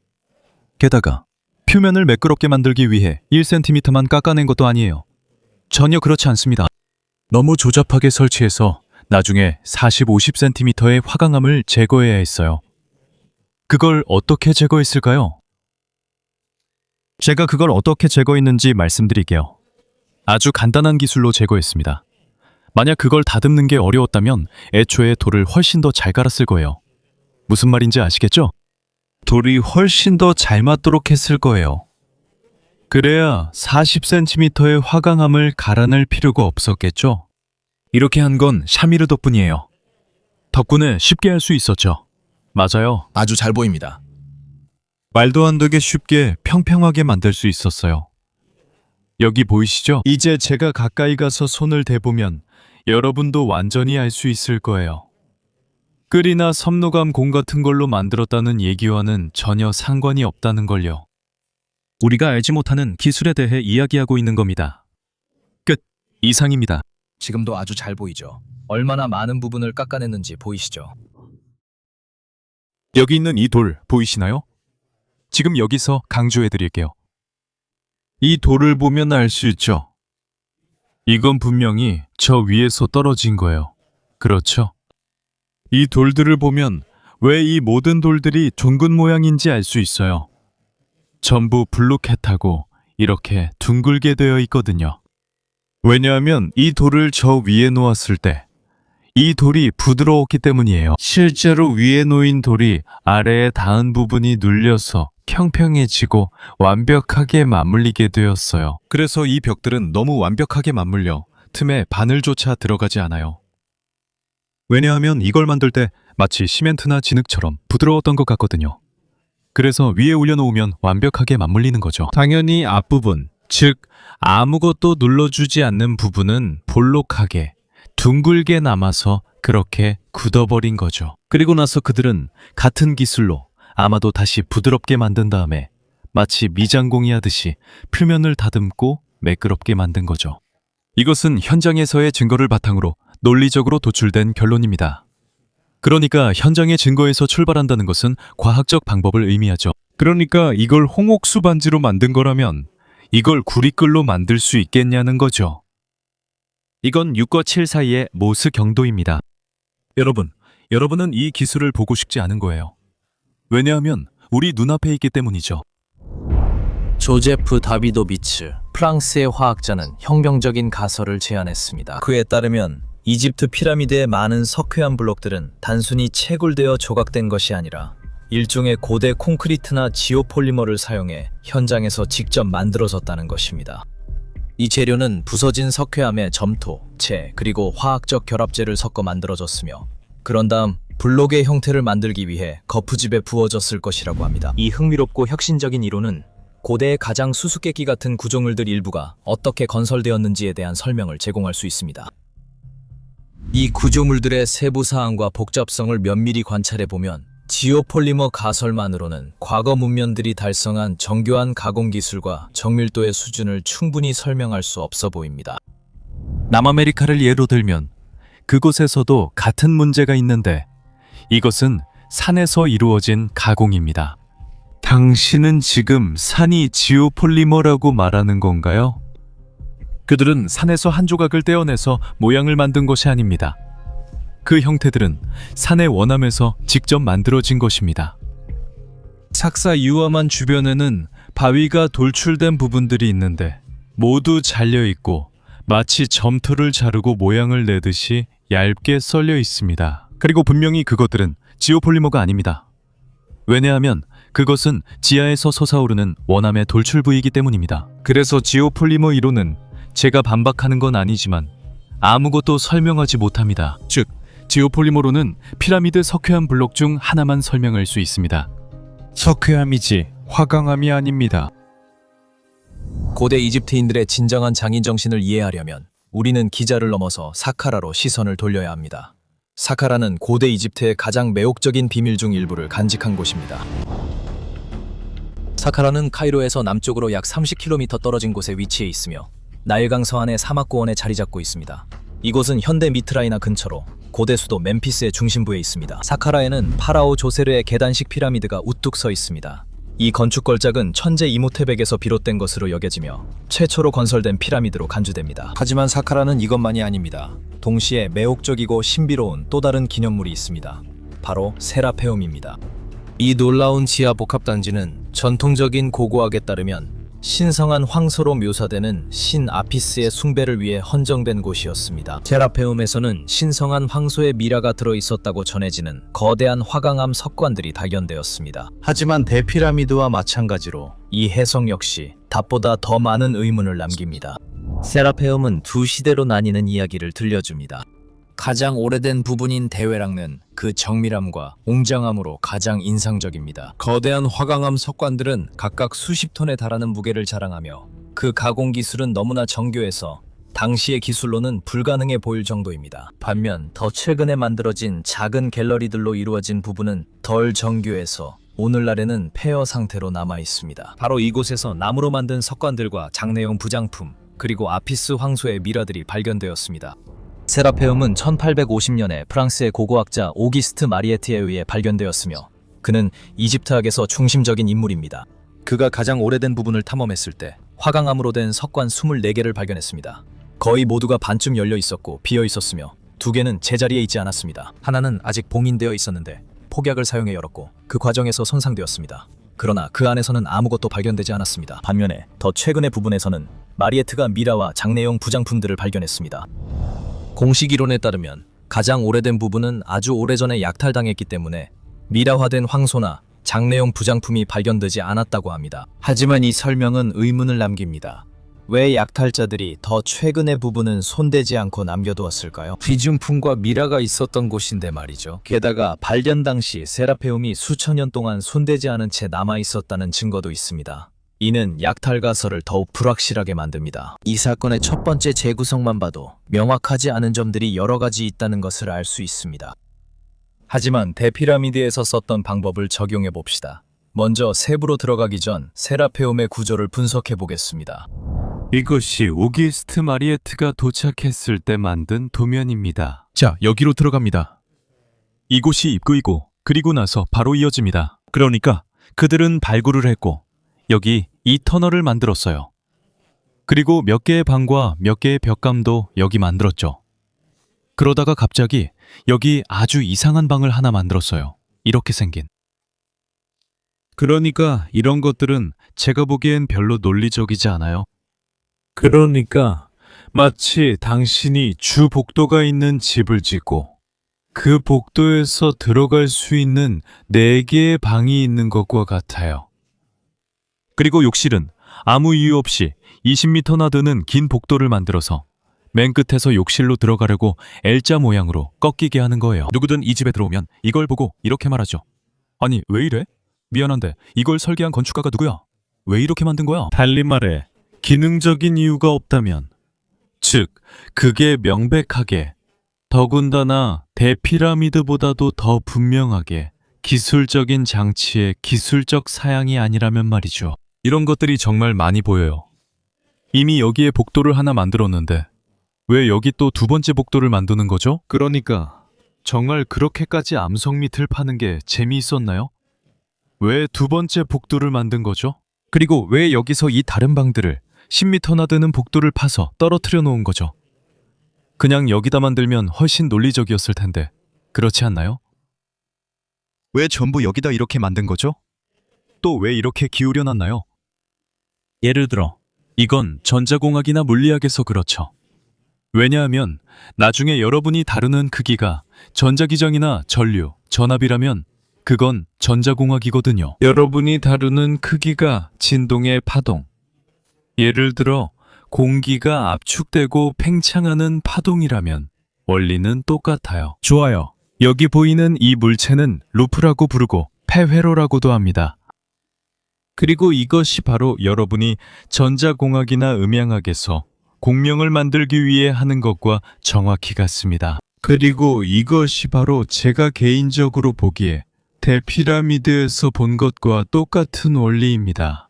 [SPEAKER 2] 게다가 표면을 매끄럽게 만들기 위해 1cm만 깎아낸 것도 아니에요. 전혀 그렇지 않습니다. 너무 조잡하게 설치해서 나중에 40, 50cm의 화강암을 제거해야 했어요. 그걸 어떻게 제거했을까요? 제가 그걸 어떻게 제거했는지 말씀드릴게요. 아주 간단한 기술로 제거했습니다. 만약 그걸 다듬는 게 어려웠다면 애초에 돌을 훨씬 더 잘 갈았을 거예요. 무슨 말인지 아시겠죠? 돌이 훨씬 더 잘 맞도록 했을 거예요. 그래야 40cm의 화강암을 갈아낼 필요가 없었겠죠? 이렇게 한 건 샤미르 덕분이에요. 덕분에 쉽게 할 수 있었죠. 맞아요.
[SPEAKER 1] 아주 잘 보입니다.
[SPEAKER 2] 말도 안 되게 쉽게 평평하게 만들 수 있었어요. 여기 보이시죠? 이제 제가 가까이 가서 손을 대보면 여러분도 완전히 알 수 있을 거예요. 끌이나 섬노감 공 같은 걸로 만들었다는 얘기와는 전혀 상관이 없다는 걸요. 우리가 알지 못하는 기술에 대해 이야기하고 있는 겁니다. 끝. 이상입니다.
[SPEAKER 1] 지금도 아주 잘 보이죠. 얼마나 많은 부분을 깎아냈는지 보이시죠?
[SPEAKER 2] 여기 있는 이 돌 보이시나요? 지금 여기서 강조해 드릴게요. 이 돌을 보면 알 수 있죠? 이건 분명히 저 위에서 떨어진 거예요. 그렇죠? 이 돌들을 보면 왜 이 모든 돌들이 둥근 모양인지 알 수 있어요. 전부 블루캣하고 이렇게 둥글게 되어 있거든요. 왜냐하면 이 돌을 저 위에 놓았을 때 이 돌이 부드러웠기 때문이에요. 실제로 위에 놓인 돌이 아래에 닿은 부분이 눌려서 평평해지고 완벽하게 맞물리게 되었어요. 그래서 이 벽들은 너무 완벽하게 맞물려 틈에 바늘조차 들어가지 않아요. 왜냐하면 이걸 만들 때 마치 시멘트나 진흙처럼 부드러웠던 것 같거든요. 그래서 위에 올려놓으면 완벽하게 맞물리는 거죠. 당연히 앞부분, 즉 아무것도 눌러주지 않는 부분은 볼록하게 둥글게 남아서 그렇게 굳어버린 거죠. 그리고 나서 그들은 같은 기술로 아마도 다시 부드럽게 만든 다음에 마치 미장공이 하듯이 표면을 다듬고 매끄럽게 만든 거죠. 이것은 현장에서의 증거를 바탕으로 논리적으로 도출된 결론입니다. 그러니까 현장의 증거에서 출발한다는 것은 과학적 방법을 의미하죠. 그러니까 이걸 홍옥수 반지로 만든 거라면 이걸 구리끌로 만들 수 있겠냐는 거죠. 이건 6과 7 사이의 모스 경도입니다. 여러분은 이 기술을 보고 싶지 않은 거예요. 왜냐하면 우리 눈앞에 있기 때문이죠.
[SPEAKER 1] 조제프 다비도비츠, 프랑스의 화학자는 혁명적인 가설을 제안했습니다. 그에 따르면 이집트 피라미드의 많은 석회암 블록들은 단순히 채굴되어 조각된 것이 아니라 일종의 고대 콘크리트나 지오폴리머를 사용해 현장에서 직접 만들어졌다는 것입니다. 이 재료는 부서진 석회암에 점토, 재, 그리고 화학적 결합제를 섞어 만들어졌으며 그런 다음 블록의 형태를 만들기 위해 거푸집에 부어졌을 것이라고 합니다. 이 흥미롭고 혁신적인 이론은 고대의 가장 수수께끼 같은 구조물들 일부가 어떻게 건설되었는지에 대한 설명을 제공할 수 있습니다. 이 구조물들의 세부 사항과 복잡성을 면밀히 관찰해 보면 지오폴리머 가설만으로는 과거 문명들이 달성한 정교한 가공 기술과 정밀도의 수준을 충분히 설명할 수 없어 보입니다.
[SPEAKER 2] 남아메리카를 예로 들면 그곳에서도 같은 문제가 있는데 이것은 산에서 이루어진 가공입니다. 당신은 지금 산이 지오폴리머라고 말하는 건가요? 그들은 산에서 한 조각을 떼어내서 모양을 만든 것이 아닙니다. 그 형태들은 산의 원암에서 직접 만들어진 것입니다. 삭사 유화만 주변에는 바위가 돌출된 부분들이 있는데 모두 잘려 있고 마치 점토를 자르고 모양을 내듯이 얇게 썰려 있습니다. 그리고 분명히 그것들은 지오폴리머가 아닙니다. 왜냐하면 그것은 지하에서 솟아오르는 원암의 돌출 부위이기 때문입니다. 그래서 지오폴리머 이론은 제가 반박하는 건 아니지만 아무것도 설명하지 못합니다. 즉, 지오폴리머로는 피라미드 석회암 블록 중 하나만 설명할 수 있습니다. 석회암이지 화강암이 아닙니다.
[SPEAKER 1] 고대 이집트인들의 진정한 장인 정신을 이해하려면 우리는 기자를 넘어서 사카라로 시선을 돌려야 합니다. 사카라는 고대 이집트의 가장 매혹적인 비밀 중 일부를 간직한 곳입니다. 사카라는 카이로에서 남쪽으로 약 30km 떨어진 곳에 위치해 있으며 나일강 서안의 사막고원에 자리 잡고 있습니다. 이곳은 현대 미트라이나 근처로 고대 수도 멤피스의 중심부에 있습니다. 사카라에는 파라오 조세르의 계단식 피라미드가 우뚝 서 있습니다. 이 건축 걸작은 천재 이모테백에서 비롯된 것으로 여겨지며 최초로 건설된 피라미드로 간주됩니다. 하지만 사카라는 이것만이 아닙니다. 동시에 매혹적이고 신비로운 또 다른 기념물이 있습니다. 바로 세라페움입니다. 이 놀라운 지하 복합단지는 전통적인 고고학에 따르면 신성한 황소로 묘사되는 신 아피스의 숭배를 위해 헌정된 곳이었습니다. 세라페움에서는 신성한 황소의 미라가 들어있었다고 전해지는 거대한 화강암 석관들이 발견되었습니다. 하지만 대피라미드와 마찬가지로 이 해석 역시 답보다 더 많은 의문을 남깁니다. 세라페움은 두 시대로 나뉘는 이야기를 들려줍니다. 가장 오래된 부분인 대회랑은 그 정밀함과 웅장함으로 가장 인상적입니다. 거대한 화강암 석관들은 각각 수십 톤에 달하는 무게를 자랑하며 그 가공 기술은 너무나 정교해서 당시의 기술로는 불가능해 보일 정도입니다. 반면 더 최근에 만들어진 작은 갤러리들로 이루어진 부분은 덜 정교해서 오늘날에는 폐허 상태로 남아 있습니다. 바로 이곳에서 나무로 만든 석관들과 장내용 부장품 그리고 아피스 황소의 미라들이 발견되었습니다. 세라페움은 1850년에 프랑스의 고고학자 오기스트 마리에트에 의해 발견되었으며 그는 이집트학에서 중심적인 인물입니다. 그가 가장 오래된 부분을 탐험했을 때 화강암으로 된 석관 24개를 발견했습니다. 거의 모두가 반쯤 열려 있었고 비어 있었으며 2개는 제자리에 있지 않았습니다. 하나는 아직 봉인되어 있었는데 폭약을 사용해 열었고 그 과정에서 손상되었습니다. 그러나 그 안에서는 아무것도 발견되지 않았습니다. 반면에 더 최근의 부분에서는 마리에트가 미라와 장내용 부장품들을 발견했습니다. 공식 이론에 따르면 가장 오래된 부분은 아주 오래전에 약탈당했기 때문에 미라화된 황소나 장내용 부장품이 발견되지 않았다고 합니다. 하지만 이 설명은 의문을 남깁니다. 왜 약탈자들이 더 최근의 부분은 손대지 않고 남겨두었을까요? 귀중품과 미라가 있었던 곳인데 말이죠. 게다가 발견 당시 세라페움이 수천 년 동안 손대지 않은 채 남아있었다는 증거도 있습니다. 이는 약탈 가설을 더욱 불확실하게 만듭니다. 이 사건의 첫 번째 재구성만 봐도 명확하지 않은 점들이 여러 가지 있다는 것을 알 수 있습니다. 하지만 대피라미드에서 썼던 방법을 적용해 봅시다. 먼저 세부로 들어가기 전 세라페움의 구조를 분석해 보겠습니다.
[SPEAKER 2] 이것이 오기스트 마리에트가 도착했을 때 만든 도면입니다. 자, 여기로 들어갑니다. 이곳이 입구이고 그리고 나서 바로 이어집니다. 그러니까 그들은 발굴을 했고 여기 이 터널을 만들었어요. 그리고 몇 개의 방과 몇 개의 벽감도 여기 만들었죠. 그러다가 갑자기 여기 아주 이상한 방을 하나 만들었어요. 이렇게 생긴. 그러니까 이런 것들은 제가 보기엔 별로 논리적이지 않아요. 그러니까 마치 당신이 주 복도가 있는 집을 짓고 그 복도에서 들어갈 수 있는 4개의 방이 있는 것과 같아요. 그리고 욕실은 아무 이유 없이 20m나 되는 긴 복도를 만들어서 맨 끝에서 욕실로 들어가려고 L자 모양으로 꺾이게 하는 거예요. 누구든 이 집에 들어오면 이걸 보고 이렇게 말하죠. 아니, 왜 이래? 미안한데 이걸 설계한 건축가가 누구야? 왜 이렇게 만든 거야? 달리 말해, 기능적인 이유가 없다면, 즉, 그게 명백하게, 더군다나 대피라미드보다도 더 분명하게 기술적인 장치의 기술적 사양이 아니라면 말이죠. 이런 것들이 정말 많이 보여요. 이미 여기에 복도를 하나 만들었는데 왜 여기 또 두 번째 복도를 만드는 거죠? 그러니까 정말 그렇게까지 암석 밑을 파는 게 재미있었나요? 왜 두 번째 복도를 만든 거죠? 그리고 왜 여기서 이 다른 방들을 10m나 되는 복도를 파서 떨어뜨려 놓은 거죠? 그냥 여기다 만들면 훨씬 논리적이었을 텐데 그렇지 않나요? 왜 전부 여기다 이렇게 만든 거죠? 또 왜 이렇게 기울여 놨나요? 예를 들어 이건 전자공학이나 물리학에서 그렇죠. 왜냐하면 나중에 여러분이 다루는 크기가 전자기장이나 전류, 전압이라면 그건 전자공학이거든요. 여러분이 다루는 크기가 진동의 파동, 예를 들어 공기가 압축되고 팽창하는 파동이라면 원리는 똑같아요. 좋아요. 여기 보이는 이 물체는 루프라고 부르고 폐회로라고도 합니다. 그리고 이것이 바로 여러분이 전자공학이나 음향학에서 공명을 만들기 위해 하는 것과 정확히 같습니다. 그리고 이것이 바로 제가 개인적으로 보기에 대피라미드에서 본 것과 똑같은 원리입니다.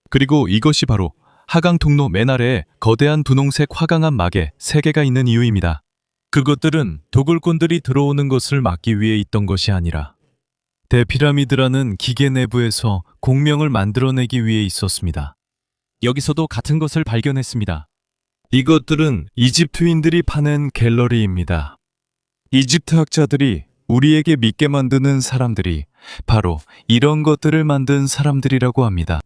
[SPEAKER 2] 그리고 이것이 바로 하강 통로 맨 아래에 거대한 분홍색 화강암 막에 3개가 있는 이유입니다. 그것들은 도굴꾼들이 들어오는 것을 막기 위해 있던 것이 아니라 대피라미드라는 기계 내부에서 공명을 만들어내기 위해 있었습니다. 여기서도 같은 것을 발견했습니다. 이것들은 이집트인들이 파낸 갤러리입니다. 이집트 학자들이 우리에게 믿게 만드는 사람들이 바로 이런 것들을 만든 사람들이라고 합니다.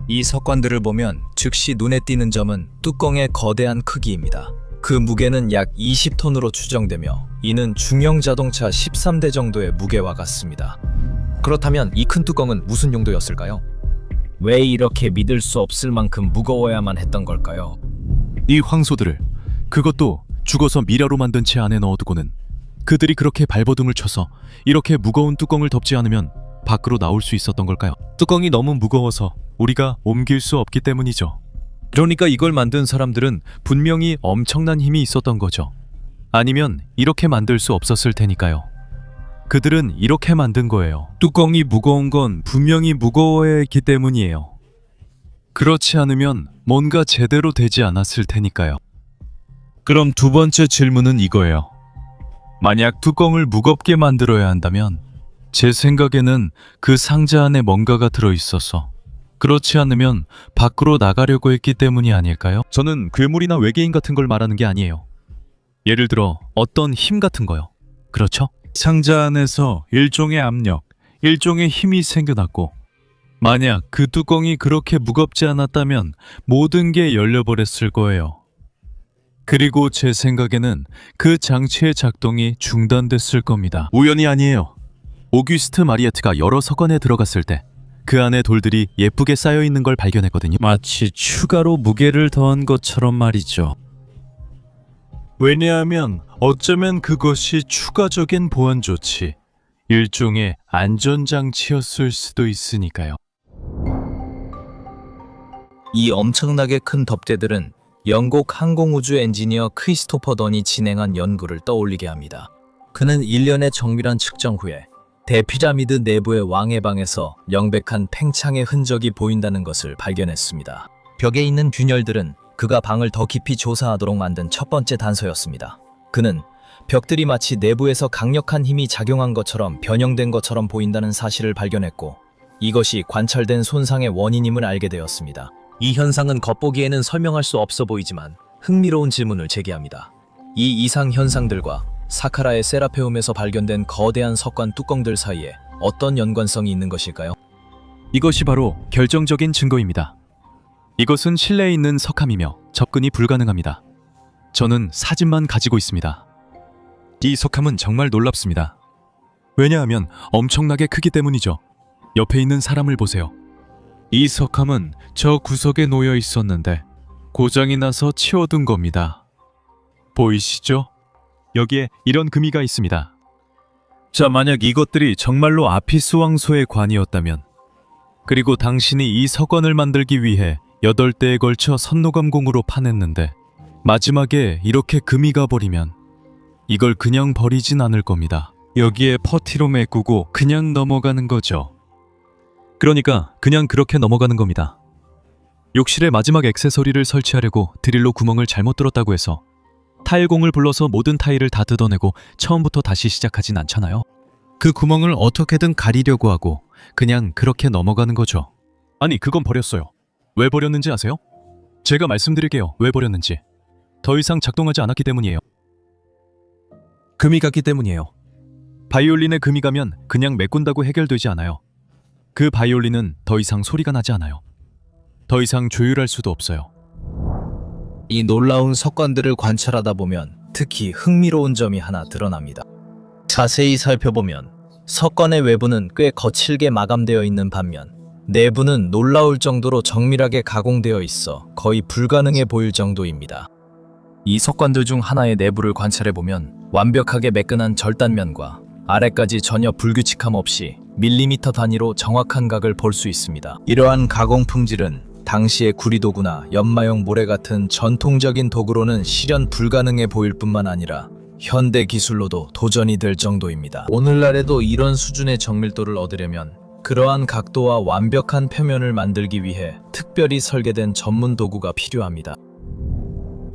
[SPEAKER 1] 이 석관들을 보면 즉시 눈에 띄는 점은 뚜껑의 거대한 크기입니다. 그 무게는 약 20톤으로 추정되며 이는 중형 자동차 13대 정도의 무게와 같습니다. 그렇다면 이 큰 뚜껑은 무슨 용도였을까요? 왜 이렇게 믿을 수 없을 만큼 무거워야만 했던 걸까요?
[SPEAKER 2] 이 황소들을, 그것도 죽어서 미라로 만든 채 안에 넣어두고는 그들이 그렇게 발버둥을 쳐서 이렇게 무거운 뚜껑을 덮지 않으면 밖으로 나올 수 있었던 걸까요? 뚜껑이 너무 무거워서 우리가 옮길 수 없기 때문이죠. 그러니까 이걸 만든 사람들은 분명히 엄청난 힘이 있었던 거죠. 아니면 이렇게 만들 수 없었을 테니까요. 그들은 이렇게 만든 거예요. 뚜껑이 무거운 건 분명히 무거워야 했기 때문이에요. 그렇지 않으면 뭔가 제대로 되지 않았을 테니까요. 그럼 두 번째 질문은 이거예요. 만약 뚜껑을 무겁게 만들어야 한다면 제 생각에는 그 상자 안에 뭔가가 들어있어서, 그렇지 않으면 밖으로 나가려고 했기 때문이 아닐까요? 저는 괴물이나 외계인 같은 걸 말하는 게 아니에요. 예를 들어 어떤 힘 같은 거요. 그렇죠? 상자 안에서 일종의 압력, 일종의 힘이 생겨났고, 만약 그 뚜껑이 그렇게 무겁지 않았다면 모든 게 열려버렸을 거예요. 그리고 제 생각에는 그 장치의 작동이 중단됐을 겁니다. 우연이 아니에요. 오규스트 마리에트가 여러 서관에 들어갔을 때 그 안에 돌들이 예쁘게 쌓여 있는 걸 발견했거든요. 마치 추가로 무게를 더한 것처럼 말이죠. 왜냐하면 어쩌면 그것이 추가적인 보안 조치, 일종의 안전장치였을 수도 있으니까요.
[SPEAKER 1] 이 엄청나게 큰 덮개들은 영국 항공우주 엔지니어 크리스토퍼 던이 진행한 연구를 떠올리게 합니다. 그는 1년의 정밀한 측정 후에 대피라미드 내부의 왕의 방에서 명백한 팽창의 흔적이 보인다는 것을 발견했습니다. 벽에 있는 균열들은 그가 방을 더 깊이 조사하도록 만든 첫 번째 단서였습니다. 그는 벽들이 마치 내부에서 강력한 힘이 작용한 것처럼 변형된 것처럼 보인다는 사실을 발견했고, 이것이 관찰된 손상의 원인임을 알게 되었습니다. 이 현상은 겉보기에는 설명할 수 없어 보이지만 흥미로운 질문을 제기합니다. 이 이상 현상들과 사카라의 세라페움에서 발견된 거대한 석관 뚜껑들 사이에 어떤 연관성이 있는 것일까요?
[SPEAKER 2] 이것이 바로 결정적인 증거입니다. 이것은 실내에 있는 석함이며 접근이 불가능합니다. 저는 사진만 가지고 있습니다. 이 석함은 정말 놀랍습니다. 왜냐하면 엄청나게 크기 때문이죠. 옆에 있는 사람을 보세요. 이 석함은 저 구석에 놓여 있었는데 고장이 나서 치워둔 겁니다. 보이시죠? 여기에 이런 금이가 있습니다. 자, 만약 이것들이 정말로 아피스 왕소의 관이었다면, 그리고 당신이 이 석관을 만들기 위해 8대에 걸쳐 선노감공으로 파냈는데 마지막에 이렇게 금이 가버리면 이걸 그냥 버리진 않을 겁니다. 여기에 퍼티로 메꾸고 그냥 넘어가는 거죠. 그러니까 그냥 그렇게 넘어가는 겁니다. 욕실에 마지막 액세서리를 설치하려고 드릴로 구멍을 잘못 뚫었다고 해서 타일공을 불러서 모든 타일을 다 뜯어내고 처음부터 다시 시작하진 않잖아요. 그 구멍을 어떻게든 가리려고 하고 그냥 그렇게 넘어가는 거죠. 아니, 그건 버렸어요. 왜 버렸는지 아세요? 제가 말씀드릴게요. 왜 버렸는지. 더 이상 작동하지 않았기 때문이에요. 금이 갔기 때문이에요. 바이올린에 금이 가면 그냥 메꾼다고 해결되지 않아요. 그 바이올린은 더 이상 소리가 나지 않아요. 더 이상 조율할 수도 없어요.
[SPEAKER 1] 이 놀라운 석관들을 관찰하다 보면 특히 흥미로운 점이 하나 드러납니다. 자세히 살펴보면 석관의 외부는 꽤 거칠게 마감되어 있는 반면 내부는 놀라울 정도로 정밀하게 가공되어 있어 거의 불가능해 보일 정도입니다. 이 석관들 중 하나의 내부를 관찰해보면 완벽하게 매끈한 절단면과 아래까지 전혀 불규칙함 없이 밀리미터 단위로 정확한 각을 볼 수 있습니다. 이러한 가공 품질은 당시의 구리도구나 연마용 모래 같은 전통적인 도구로는 실현 불가능해 보일 뿐만 아니라 현대 기술로도 도전이 될 정도입니다. 오늘날에도 이런 수준의 정밀도를 얻으려면 그러한 각도와 완벽한 표면을 만들기 위해 특별히 설계된 전문 도구가 필요합니다.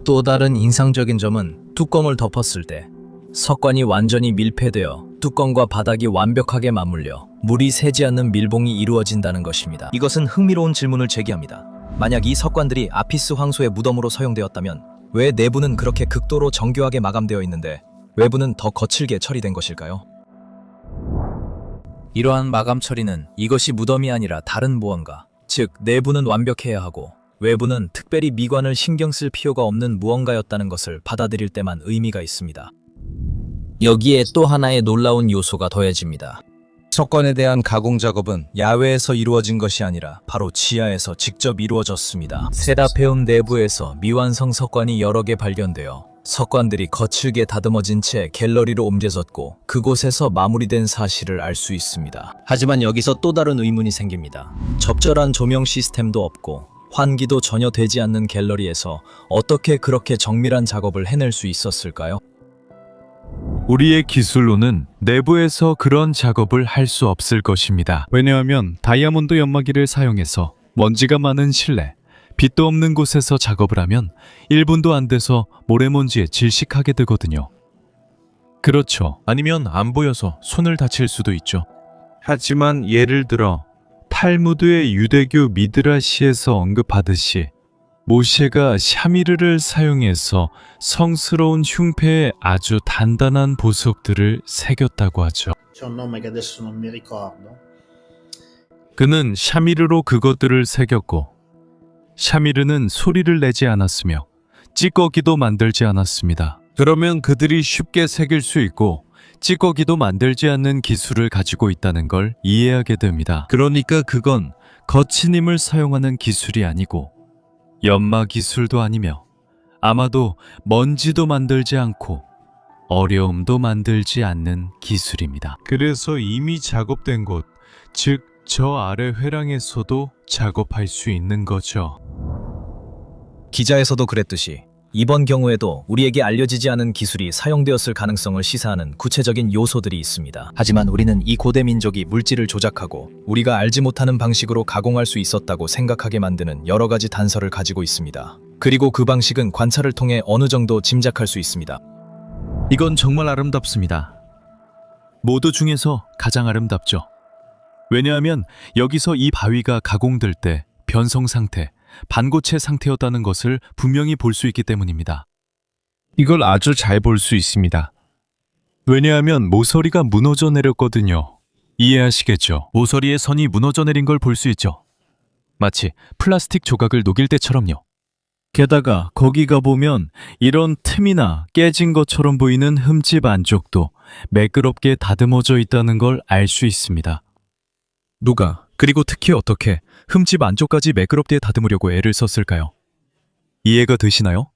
[SPEAKER 1] 또 다른 인상적인 점은 뚜껑을 덮었을 때 석관이 완전히 밀폐되어 뚜껑과 바닥이 완벽하게 맞물려 물이 새지 않는 밀봉이 이루어진다는 것입니다. 이것은 흥미로운 질문을 제기합니다. 만약 이 석관들이 아피스 황소의 무덤으로 사용되었다면 왜 내부는 그렇게 극도로 정교하게 마감되어 있는데 외부는 더 거칠게 처리된 것일까요? 이러한 마감 처리는 이것이 무덤이 아니라 다른 무언가, 즉 내부는 완벽해야 하고 외부는 특별히 미관을 신경 쓸 필요가 없는 무언가였다는 것을 받아들일 때만 의미가 있습니다. 여기에 또 하나의 놀라운 요소가 더해집니다. 석관에 대한 가공 작업은 야외에서 이루어진 것이 아니라 바로 지하에서 직접 이루어졌습니다. 세라페움 내부에서 미완성 석관이 여러 개 발견되어 석관들이 거칠게 다듬어진 채 갤러리로 옮겨졌고 그곳에서 마무리된 사실을 알 수 있습니다. 하지만 여기서 또 다른 의문이 생깁니다. 적절한 조명 시스템도 없고 환기도 전혀 되지 않는 갤러리에서 어떻게 그렇게 정밀한 작업을 해낼 수 있었을까요?
[SPEAKER 2] 우리의 기술로는 내부에서 그런 작업을 할 수 없을 것입니다. 왜냐하면 다이아몬드 연마기를 사용해서 먼지가 많은 실내, 빛도 없는 곳에서 작업을 하면 1분도 안 돼서 모래먼지에 질식하게 되거든요. 그렇죠. 아니면 안 보여서 손을 다칠 수도 있죠. 하지만 예를 들어 탈무드의 유대교 미드라시에서 언급하듯이 모셰가 샤미르를 사용해서 성스러운 흉패에 아주 단단한 보석들을 새겼다고 하죠.
[SPEAKER 4] C'è un nome che adesso non mi ricordo.
[SPEAKER 2] 그는 샤미르로 그것들을 새겼고 샤미르는 소리를 내지 않았으며 찌꺼기도 만들지 않았습니다. 그러면 그들이 쉽게 새길 수 있고 찌꺼기도 만들지 않는 기술을 가지고 있다는 걸 이해하게 됩니다. 그러니까 그건 거친 힘을 사용하는 기술이 아니고 연마 기술도 아니며 아마도 먼지도 만들지 않고 어려움도 만들지 않는 기술입니다. 그래서 이미 작업된 곳, 즉 저 아래 회랑에서도 작업할 수 있는 거죠.
[SPEAKER 1] 기자에서도 그랬듯이 이번 경우에도 우리에게 알려지지 않은 기술이 사용되었을 가능성을 시사하는 구체적인 요소들이 있습니다. 하지만 우리는 이 고대 민족이 물질을 조작하고 우리가 알지 못하는 방식으로 가공할 수 있었다고 생각하게 만드는 여러 가지 단서를 가지고 있습니다. 그리고 그 방식은 관찰을 통해 어느 정도 짐작할 수 있습니다.
[SPEAKER 2] 이건 정말 아름답습니다. 모두 중에서 가장 아름답죠. 왜냐하면 여기서 이 바위가 가공될 때 변성 상태, 반고체 상태였다는 것을 분명히 볼 수 있기 때문입니다. 이걸 아주 잘 볼 수 있습니다. 왜냐하면 모서리가 무너져 내렸거든요. 이해하시겠죠? 모서리의 선이 무너져 내린 걸 볼 수 있죠. 마치 플라스틱 조각을 녹일 때처럼요. 게다가 거기 가보면 이런 틈이나 깨진 것처럼 보이는 흠집 안쪽도 매끄럽게 다듬어져 있다는 걸 알 수 있습니다. 누가, 그리고 특히 어떻게 흠집 안쪽까지 매끄럽게 다듬으려고 애를 썼을까요? 이해가 되시나요?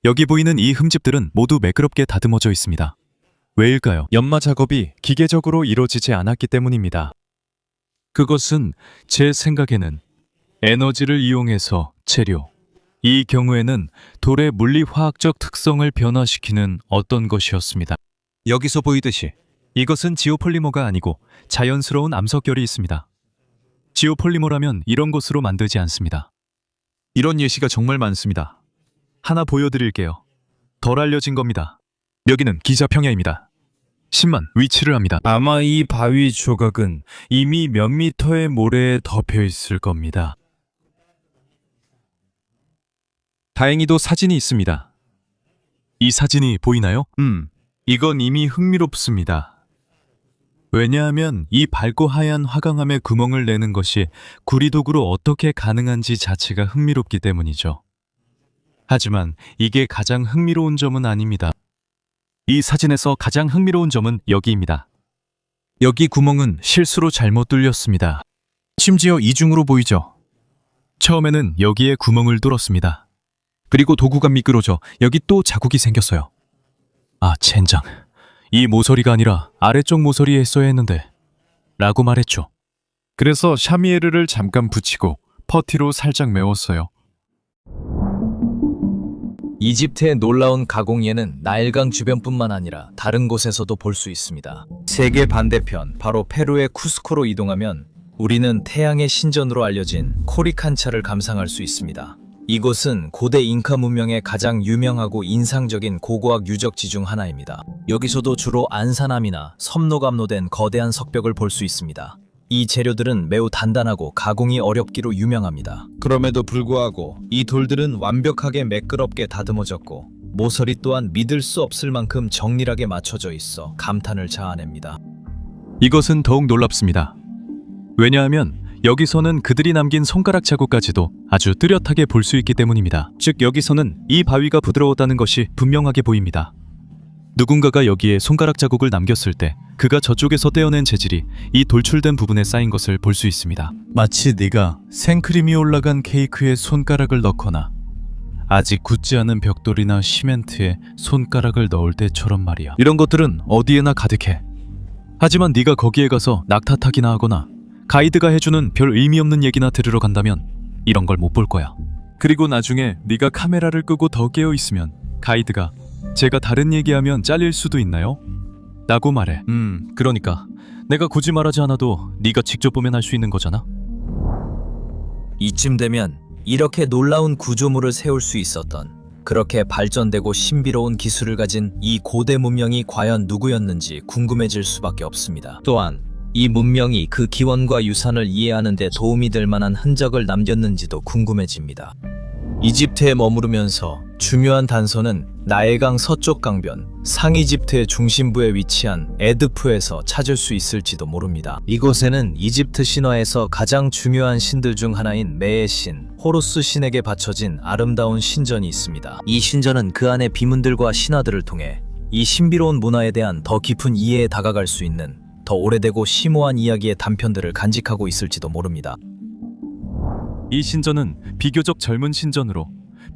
[SPEAKER 2] 여기 보이는 이 흠집들은 모두 매끄럽게 다듬어져 있습니다. 왜일까요? 연마 작업이 기계적으로 이루어지지 않았기 때문입니다. 그것은 제 생각에는 에너지를 이용해서 재료, 이 경우에는 돌의 물리화학적 특성을 변화시키는 어떤 것이었습니다. 여기서 보이듯이 이것은 지오폴리머가 아니고 자연스러운 암석결이 있습니다. 지오폴리머라면 이런 것으로 만들지 않습니다. 이런 예시가 정말 많습니다. 하나 보여드릴게요. 덜 알려진 겁니다. 여기는 기자 평야입니다. 10만 위치를 합니다. 아마 이 바위 조각은 이미 몇 미터의 모래에 덮여 있을 겁니다. 다행히도 사진이 있습니다. 이 사진이 보이나요? 이건 이미 흥미롭습니다. 왜냐하면 이 밝고 하얀 화강암에 구멍을 내는 것이 구리도구로 어떻게 가능한지 자체가 흥미롭기 때문이죠. 하지만 이게 가장 흥미로운 점은 아닙니다. 이 사진에서 가장 흥미로운 점은 여기입니다. 여기 구멍은 실수로 잘못 뚫렸습니다. 심지어 이중으로 보이죠? 처음에는 여기에 구멍을 뚫었습니다. 그리고 도구가 미끄러져 여기 또 자국이 생겼어요. 아, 젠장. 이 모서리가 아니라 아래쪽 모서리에 했어야 했는데 라고 말했죠. 그래서 샤미에르를 잠깐 붙이고 퍼티로 살짝 메웠어요.
[SPEAKER 1] 이집트의 놀라운 가공예는 나일강 주변뿐만 아니라 다른 곳에서도 볼 수 있습니다. 세계 반대편, 바로 페루의 쿠스코로 이동하면 우리는 태양의 신전으로 알려진 코리칸차를 감상할 수 있습니다. 이곳은 고대 잉카 문명의 가장 유명하고 인상적인 고고학 유적지 중 하나입니다. 여기서도 주로 안산암이나 섬노감노된 거대한 석벽을 볼 수 있습니다. 이 재료들은 매우 단단하고 가공이 어렵기로 유명합니다. 그럼에도 불구하고 이 돌들은 완벽하게 매끄럽게 다듬어졌고 모서리 또한 믿을 수 없을 만큼 정밀하게 맞춰져 있어 감탄을 자아냅니다.
[SPEAKER 2] 이것은 더욱 놀랍습니다. 왜냐하면 여기서는 그들이 남긴 손가락 자국까지도 아주 뚜렷하게 볼 수 있기 때문입니다. 즉 여기서는 이 바위가 부드러웠다는 것이 분명하게 보입니다. 누군가가 여기에 손가락 자국을 남겼을 때 그가 저쪽에서 떼어낸 재질이 이 돌출된 부분에 쌓인 것을 볼 수 있습니다. 마치 네가 생크림이 올라간 케이크에 손가락을 넣거나 아직 굳지 않은 벽돌이나 시멘트에 손가락을 넣을 때처럼 말이야. 이런 것들은 어디에나 가득해. 하지만 네가 거기에 가서 낙타타기나 하거나 가이드가 해주는 별 의미 없는 얘기나 들으러 간다면 이런 걸 못 볼 거야. 그리고 나중에 네가 카메라를 끄고 더 깨어 있으면 가이드가 제가 다른 얘기하면 잘릴 수도 있나요? 라고 말해. 그러니까 내가 굳이 말하지 않아도 네가 직접 보면 알 수 있는 거잖아.
[SPEAKER 1] 이쯤 되면 이렇게 놀라운 구조물을 세울 수 있었던, 그렇게 발전되고 신비로운 기술을 가진 이 고대 문명이 과연 누구였는지 궁금해질 수밖에 없습니다. 또한 이 문명이 그 기원과 유산을 이해하는 데 도움이 될 만한 흔적을 남겼는지도 궁금해집니다. 이집트에 머무르면서 중요한 단서는 나일강 서쪽 강변 상이집트의 중심부에 위치한 에드푸에서 찾을 수 있을지도 모릅니다. 이곳에는 이집트 신화에서 가장 중요한 신들 중 하나인 매의 신, 호루스 신에게 바쳐진 아름다운 신전이 있습니다. 이 신전은 그 안의 비문들과 신화들을 통해 이 신비로운 문화에 대한 더 깊은 이해에 다가갈 수 있는 더 오래되고 심오한 이야기의 단편들을 간직하고 있을지도 모릅니다.
[SPEAKER 2] 이 신전은 비교적 젊은 신전으로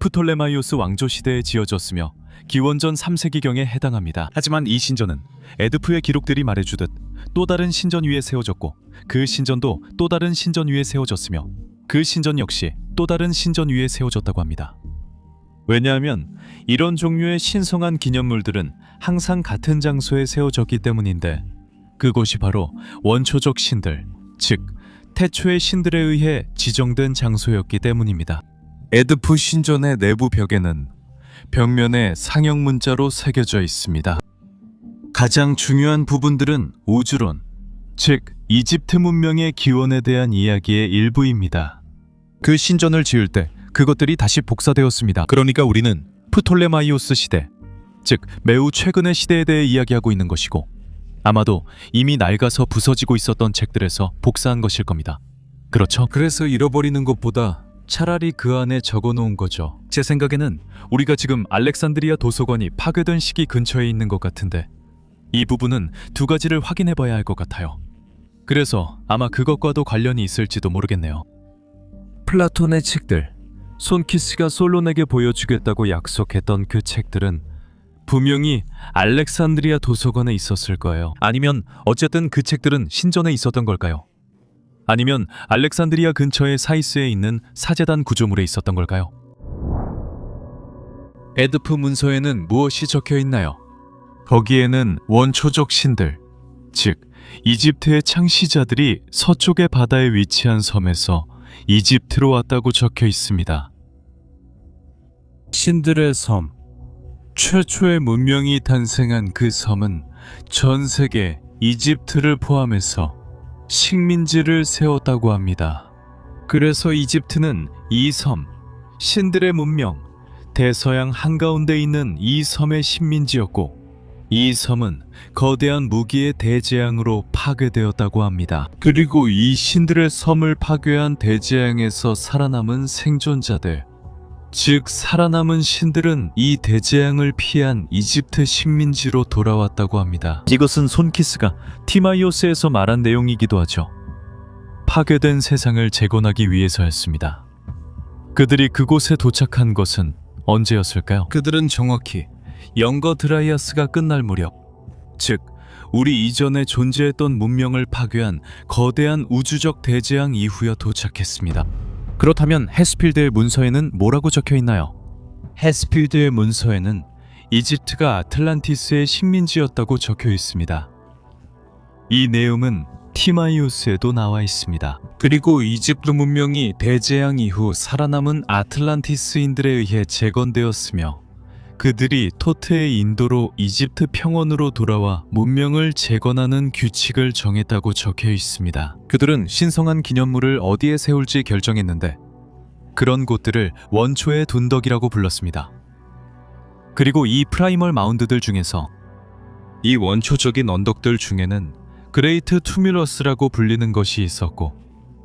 [SPEAKER 2] 프톨레마이오스 왕조 시대에 지어졌으며 기원전 3세기경에 해당합니다. 하지만 이 신전은 에드푸의 기록들이 말해주듯 또 다른 신전 위에 세워졌고 그 신전도 또 다른 신전 위에 세워졌으며 그 신전 역시 또 다른 신전 위에 세워졌다고 합니다. 왜냐하면 이런 종류의 신성한 기념물들은 항상 같은 장소에 세워졌기 때문인데 그곳이 바로 원초적 신들, 즉 태초의 신들에 의해 지정된 장소였기 때문입니다. 에드푸 신전의 내부 벽에는 벽면에 상형 문자로 새겨져 있습니다. 가장 중요한 부분들은 우주론, 즉 이집트 문명의 기원에 대한 이야기의 일부입니다. 그 신전을 지을 때 그것들이 다시 복사되었습니다. 그러니까 우리는 프톨레마이오스 시대, 즉 매우 최근의 시대에 대해 이야기하고 있는 것이고 아마도 이미 낡아서 부서지고 있었던 책들에서 복사한 것일 겁니다. 그렇죠? 그래서 잃어버리는 것보다 차라리 그 안에 적어놓은 거죠. 제 생각에는 우리가 지금 알렉산드리아 도서관이 파괴된 시기 근처에 있는 것 같은데 이 부분은 두 가지를 확인해봐야 할 것 같아요. 그래서 아마 그것과도 관련이 있을지도 모르겠네요. 플라톤의 책들, 손키스가 솔론에게 보여주겠다고 약속했던 그 책들은 분명히 알렉산드리아 도서관에 있었을 거예요. 아니면 어쨌든 그 책들은 신전에 있었던 걸까요? 아니면 알렉산드리아 근처의 사이스에 있는 사제단 구조물에 있었던 걸까요? 에드프 문서에는 무엇이 적혀 있나요? 거기에는 원초적 신들, 즉 이집트의 창시자들이 서쪽의 바다에 위치한 섬에서 이집트로 왔다고 적혀 있습니다. 신들의 섬, 최초의 문명이 탄생한 그 섬은 전 세계 이집트를 포함해서 식민지를 세웠다고 합니다. 그래서 이집트는 이 섬, 신들의 문명, 대서양 한가운데 있는 이 섬의 식민지였고, 이 섬은 거대한 무기의 대재앙으로 파괴되었다고 합니다. 그리고 이 신들의 섬을 파괴한 대재앙에서 살아남은 생존자들, 즉 살아남은 신들은 이 대재앙을 피한 이집트 식민지로 돌아왔다고 합니다. 이것은 손키스가 티마이오스에서 말한 내용이기도 하죠. 파괴된 세상을 재건하기 위해서였습니다. 그들이 그곳에 도착한 것은 언제였을까요? 그들은 정확히 영거 드라이아스가 끝날 무렵, 즉 우리 이전에 존재했던 문명을 파괴한 거대한 우주적 대재앙 이후에 도착했습니다. 그렇다면 헤스필드의 문서에는 뭐라고 적혀 있나요? 헤스필드의 문서에는 이집트가 아틀란티스의 식민지였다고 적혀 있습니다. 이 내용은 티마이오스에도 나와 있습니다. 그리고 이집트 문명이 대재앙 이후 살아남은 아틀란티스인들에 의해 재건되었으며, 그들이 토트의 인도로 이집트 평원으로 돌아와 문명을 재건하는 규칙을 정했다고 적혀 있습니다. 그들은 신성한 기념물을 어디에 세울지 결정했는데 그런 곳들을 원초의 둔덕이라고 불렀습니다. 그리고 이 프라이멀 마운드들 중에서 이 원초적인 언덕들 중에는 그레이트 투뮬러스라고 불리는 것이 있었고,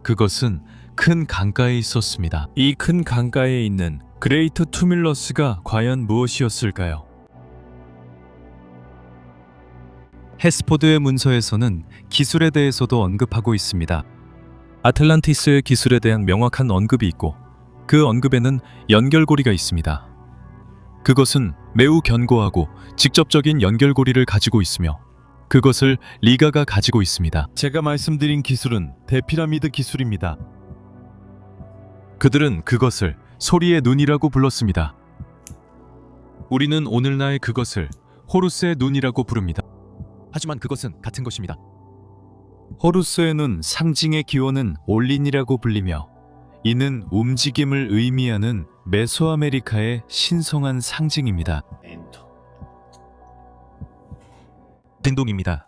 [SPEAKER 2] 그것은 큰 강가에 있었습니다. 이 큰 강가에 있는 그레이트 투뮬러스가 과연 무엇이었을까요? 헤스포드의 문서에서는 기술에 대해서도 언급하고 있습니다. 아틀란티스의 기술에 대한 명확한 언급이 있고, 그 언급에는 연결고리가 있습니다. 그것은 매우 견고하고 직접적인 연결고리를 가지고 있으며, 그것을 리가가 가지고 있습니다. 제가 말씀드린 기술은 대피라미드 기술입니다. 그들은 그것을 소리의 눈이라고 불렀습니다. 우리는 오늘날 그것을 호루스의 눈이라고 부릅니다. 하지만 그것은 같은 것입니다. 호루스의 눈 상징의 기원은 올린이라고 불리며, 이는 움직임을 의미하는 메소아메리카의 신성한 상징입니다. 행동입니다.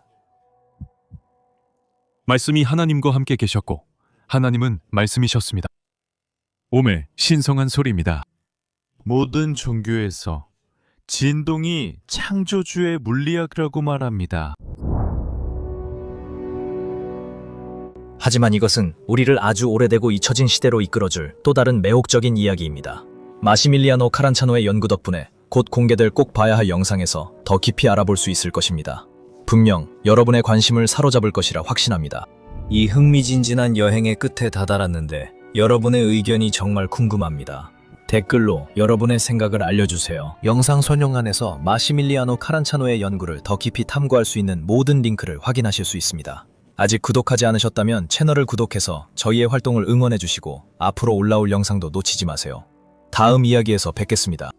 [SPEAKER 2] 말씀이 하나님과 함께 계셨고 하나님은 말씀이셨습니다. 오메 신성한 소리입니다. 모든 종교에서 진동이 창조주의 물리학이라고 말합니다.
[SPEAKER 1] 하지만 이것은 우리를 아주 오래되고 잊혀진 시대로 이끌어줄 또 다른 매혹적인 이야기입니다. 마시밀리아노 카란차노의 연구 덕분에 곧 공개될 꼭 봐야 할 영상에서 더 깊이 알아볼 수 있을 것입니다. 분명 여러분의 관심을 사로잡을 것이라 확신합니다. 이 흥미진진한 여행의 끝에 다다랐는데 여러분의 의견이 정말 궁금합니다. 댓글로 여러분의 생각을 알려주세요. 영상 설명란에서 마시밀리아노 카란차노의 연구를 더 깊이 탐구할 수 있는 모든 링크를 확인하실 수 있습니다. 아직 구독하지 않으셨다면 채널을 구독해서 저희의 활동을 응원해주시고 앞으로 올라올 영상도 놓치지 마세요. 다음 이야기에서 뵙겠습니다.